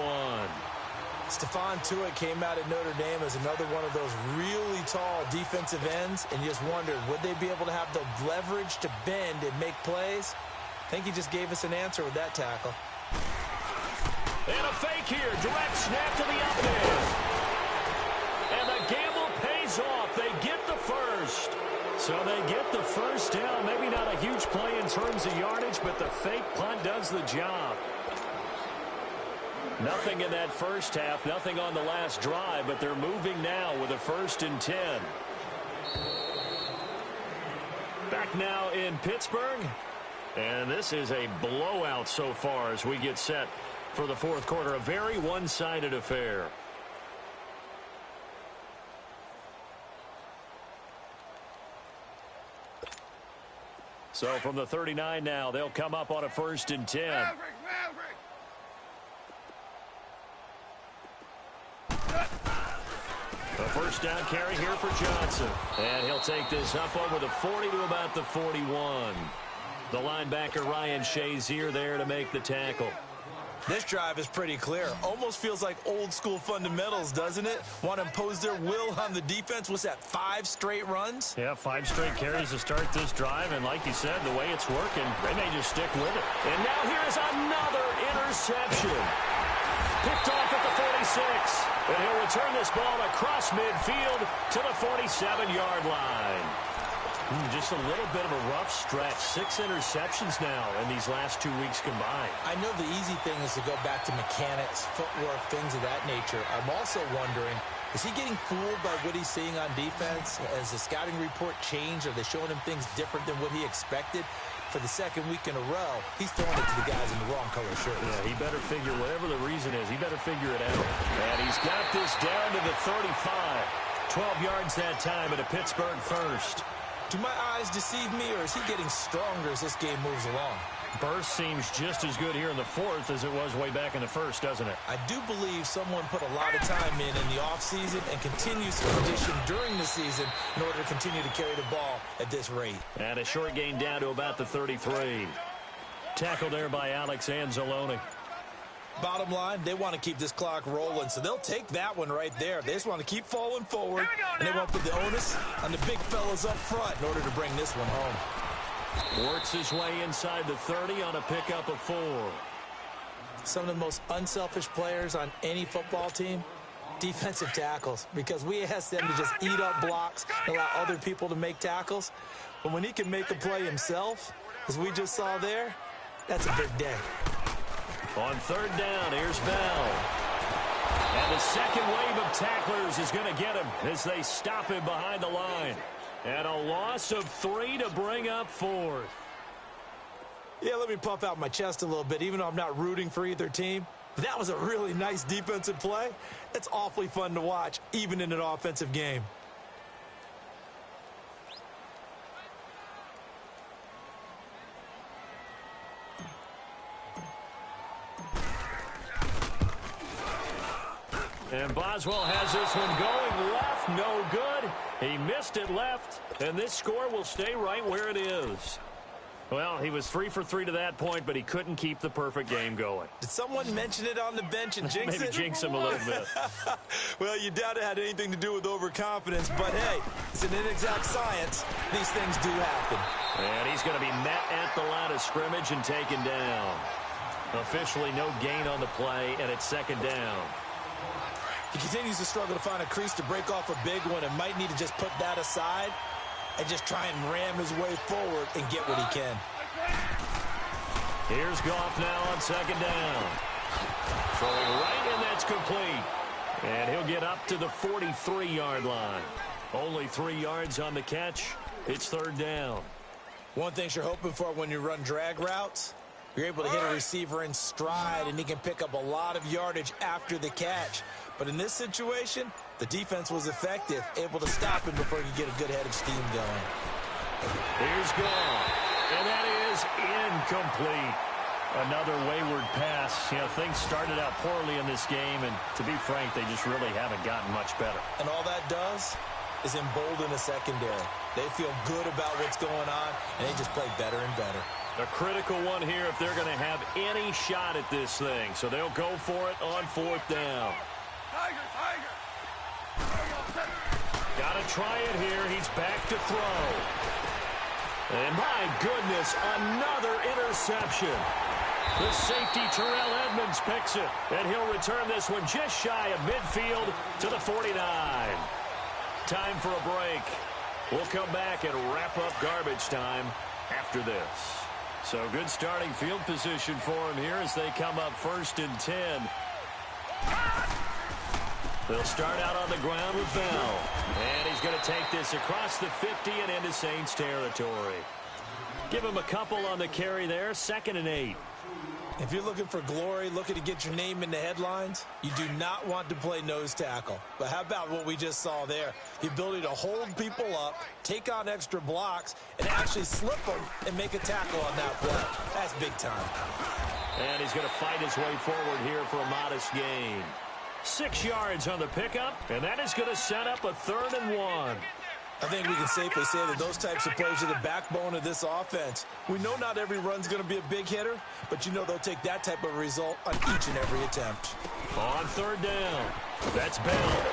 Stephon Tuitt came out at Notre Dame as another one of those really tall defensive ends, and you just wondered, would they be able to have the leverage to bend and make plays? I think he just gave us an answer with that tackle. And a fake here. Direct snap to the up end. And the gamble pays off. They get the first. So they get the first down. Maybe not a huge play in terms of yardage, but the fake punt does the job. Nothing in that first half, nothing on the last drive, but they're moving now with a 1st and 10. Back now in Pittsburgh. And this is a blowout so far as we get set for the 4th quarter. A very one-sided affair. So from the 39 now, they'll come up on a 1st and 10. A first down carry here for Johnson. And he'll take this up over the 40 to about the 41. The linebacker Ryan Shazier there to make the tackle. This drive is pretty clear. Almost feels like old school fundamentals, doesn't it? Want to impose their will on the defense. What's that, 5 straight runs? Yeah, 5 straight carries to start this drive. And like you said, the way it's working, they may just stick with it. And now here's another interception. Picked off at the 46. And he'll return this ball across midfield to the 47-yard line. Just a little bit of a rough stretch. 6 interceptions now in these last 2 weeks combined. I know the easy thing is to go back to mechanics, footwork, things of that nature. I'm also wondering, is he getting fooled by what he's seeing on defense? Has the scouting report changed? Are they showing him things different than what he expected? For the second week in a row, he's throwing it to the guys in the wrong color shirts. Yeah, he better figure, whatever the reason is, he better figure it out. And he's got this down to the 35. 12 yards that time at a Pittsburgh first. Do my eyes deceive me, or is he getting stronger as this game moves along? Burst seems just as good here in the fourth as it was way back in the first, doesn't it? I do believe someone put a lot of time in the offseason and continues to condition during the season in order to continue to carry the ball at this rate. And a short gain down to about the 33. Tackled there by Alex Anzalone. Bottom line, they want to keep this clock rolling, so they'll take that one right there. They just want to keep falling forward, and they won't put the onus on the big fellas up front in order to bring this one home. Works his way inside the 30 on a pickup of 4. Some of the most unselfish players on any football team, defensive tackles, because we ask them to just eat up blocks and allow other people to make tackles. But when he can make a play himself, as we just saw there, that's a big day. On third down, here's Bell. And the second wave of tacklers is going to get him as they stop him behind the line. And a loss of 3 to bring up 4th. Yeah, let me puff out my chest a little bit, even though I'm not rooting for either team. But that was a really nice defensive play. It's awfully fun to watch, even in an offensive game. And Boswell has this one going left, no good. He missed it left, and this score will stay right where it is. Well, he was 3 for 3 to that point, but he couldn't keep the perfect game going. Did someone mention it on the bench and jinx it? Maybe jinx him a little bit. Well, you doubt it had anything to do with overconfidence, but hey, it's an inexact science. These things do happen. And he's going to be met at the line of scrimmage and taken down. Officially no gain on the play, and it's second down. He continues to struggle to find a crease to break off a big one and might need to just put that aside and just try and ram his way forward and get what he can. Here's Goff now on second down. Throwing right, and that's complete. And he'll get up to the 43-yard line. Only 3 yards on the catch. It's third down. One thing you're hoping for when you run drag routes, you're able to hit a receiver in stride, and he can pick up a lot of yardage after the catch. But in this situation, the defense was effective, able to stop him before he could get a good head of steam going. Here's Goff, and that is incomplete. Another wayward pass. You know, things started out poorly in this game, and to be frank, they just really haven't gotten much better. And all that does is embolden the secondary. They feel good about what's going on, and they just play better and better. A critical one here if they're going to have any shot at this thing. So they'll go for it on fourth down. Got to try it here. He's back to throw. And my goodness, another interception. The safety, Terrell Edmonds, picks it. And he'll return this one just shy of midfield to the 49. Time for a break. We'll come back and wrap up garbage time after this. So good starting field position for him here as they come up 1st and 10. They'll start out on the ground with Bell. And he's going to take this across the 50 and into Saints territory. Give him a couple on the carry there. 2nd and 8. If you're looking for glory, looking to get your name in the headlines, you do not want to play nose tackle. But how about what we just saw there? The ability to hold people up, take on extra blocks, and actually slip them and make a tackle on that play. That's big time. And he's going to fight his way forward here for a modest gain. 6 yards on the pickup, and that is going to set up a 3rd and 1. I think we can safely say that those types of plays are the backbone of this offense. We know not every run's going to be a big hitter, but you know they'll take that type of result on each and every attempt. On third down, that's Bell.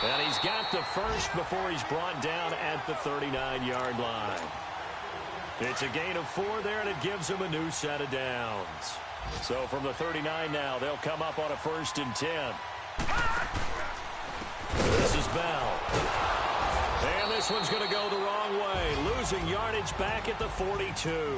And he's got the first before he's brought down at the 39-yard line. It's a gain of 4 there, and it gives him a new set of downs. So from the 39 now, they'll come up on a 1st and 10. This is Bell. And this one's going to go the wrong way. Losing yardage back at the 42.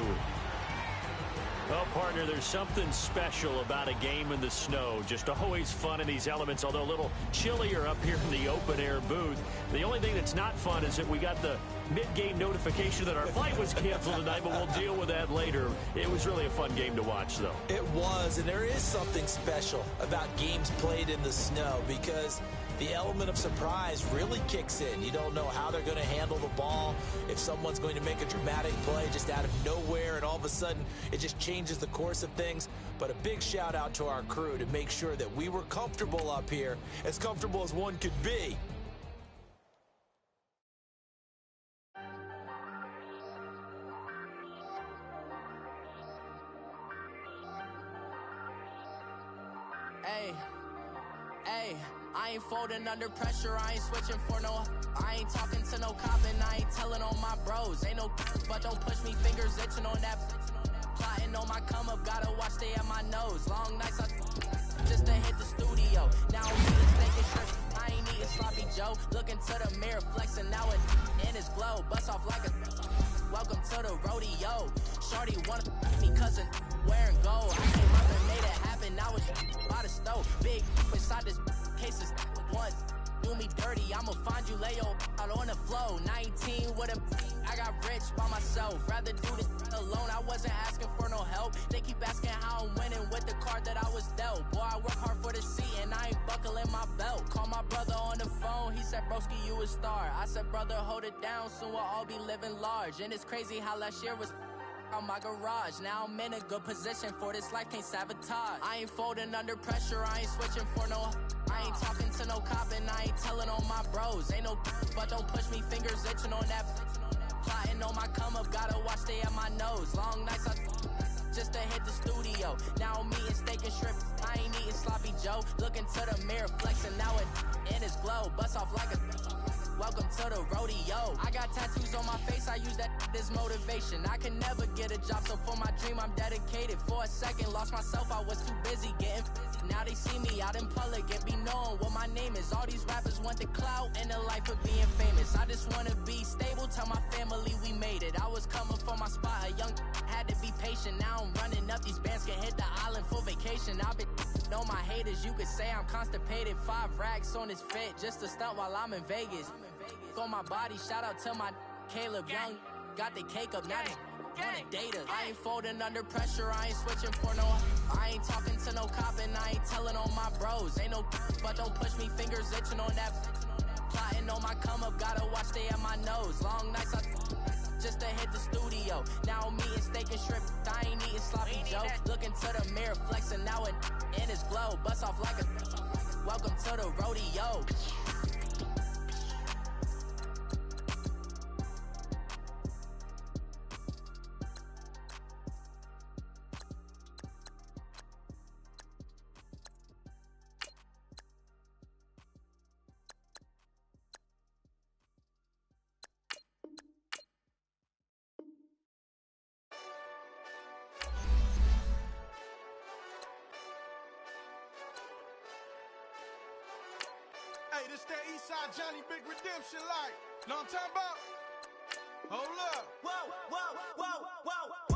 Well, partner, there's something special about a game in the snow. Just always fun in these elements, although a little chillier up here in the open-air booth. The only thing that's not fun is that we got the mid-game notification that our flight was canceled tonight, but we'll deal with that later. It was really a fun game to watch, though. It was, and there is something special about games played in the snow because the element of surprise really kicks in. You don't know how they're going to handle the ball, if someone's going to make a dramatic play just out of nowhere, and all of a sudden it just changes the course of things. But a big shout out to our crew to make sure that we were comfortable up here, as comfortable as one could be. Hey, I ain't folding under pressure, I ain't switching for no. I ain't talking to no cop and I ain't telling on my bros. Ain't no but don't push me, fingers itching on that. Plotting on my come up, gotta watch stay at my nose. Long nights just to hit the studio. Now I'm eating steak and shrimp, I ain't eating sloppy Joe. Looking to the mirror, flexing now it in his glow. Bust off like a welcome to the rodeo. Shorty wanna me cousin wearing gold. I came up and made it happen, now it's by the stove. Big inside this cases once. Do me dirty, I'ma find you, lay your out on the flow. 19 with a I got rich by myself. Rather do this alone, I wasn't asking for no help. They keep asking how I'm winning with the card that I was dealt. Boy, I work hard for the seat and I ain't buckling my belt. Call my brother on the phone, he said, broski, you a star. I said, brother, hold it down, soon we'll all be living large. And it's crazy how last year was on my garage. Now I'm in a good position for this life, can't sabotage. I ain't folding under pressure, I ain't switching for no. I ain't talking to no cop and I ain't telling on my bros. Ain't no but don't push me, fingers itching on that. Plotting on my come up, gotta watch stay at my nose. Long nights just to hit the studio. Now I'm eating steak and shrimp, I ain't eating sloppy Joe. Looking to the mirror, flexing now it in his glow. Bust off like a welcome to the rodeo. I got tattoos on my face, I use that as motivation. I can never get a job, so for my dream I'm dedicated. For a second, lost myself, I was too busy getting now they see me out in public and be knowing what my name is. All these rappers want the clout and the life of being famous. I just wanna be stable, tell my family we made it. I was coming for my spot, a young had to be patient. Now I'm running up, these bands can hit the island for vacation. I've been know my haters, you could say I'm constipated. 5 racks on his fit, just to stunt while I'm in Vegas. On my body, shout out to my Caleb Young. Got the cake up, now they wanna date us. I ain't folding under pressure, I ain't switching for no. I ain't talking to no cop and I ain't telling on my bros. Ain't no but don't push me, fingers itching on that. Plotting on my come up, gotta watch stay at my nose. Long nights just to hit the studio. Now I'm eating steak and shrimp, I ain't eating sloppy Joe. Looking to the mirror, flexing now it in his glow. Bust off like a welcome to the rodeo. Hey, this that Eastside Johnny Big Redemption like. Know what I'm talking about? Hold up. Whoa, whoa, whoa, whoa.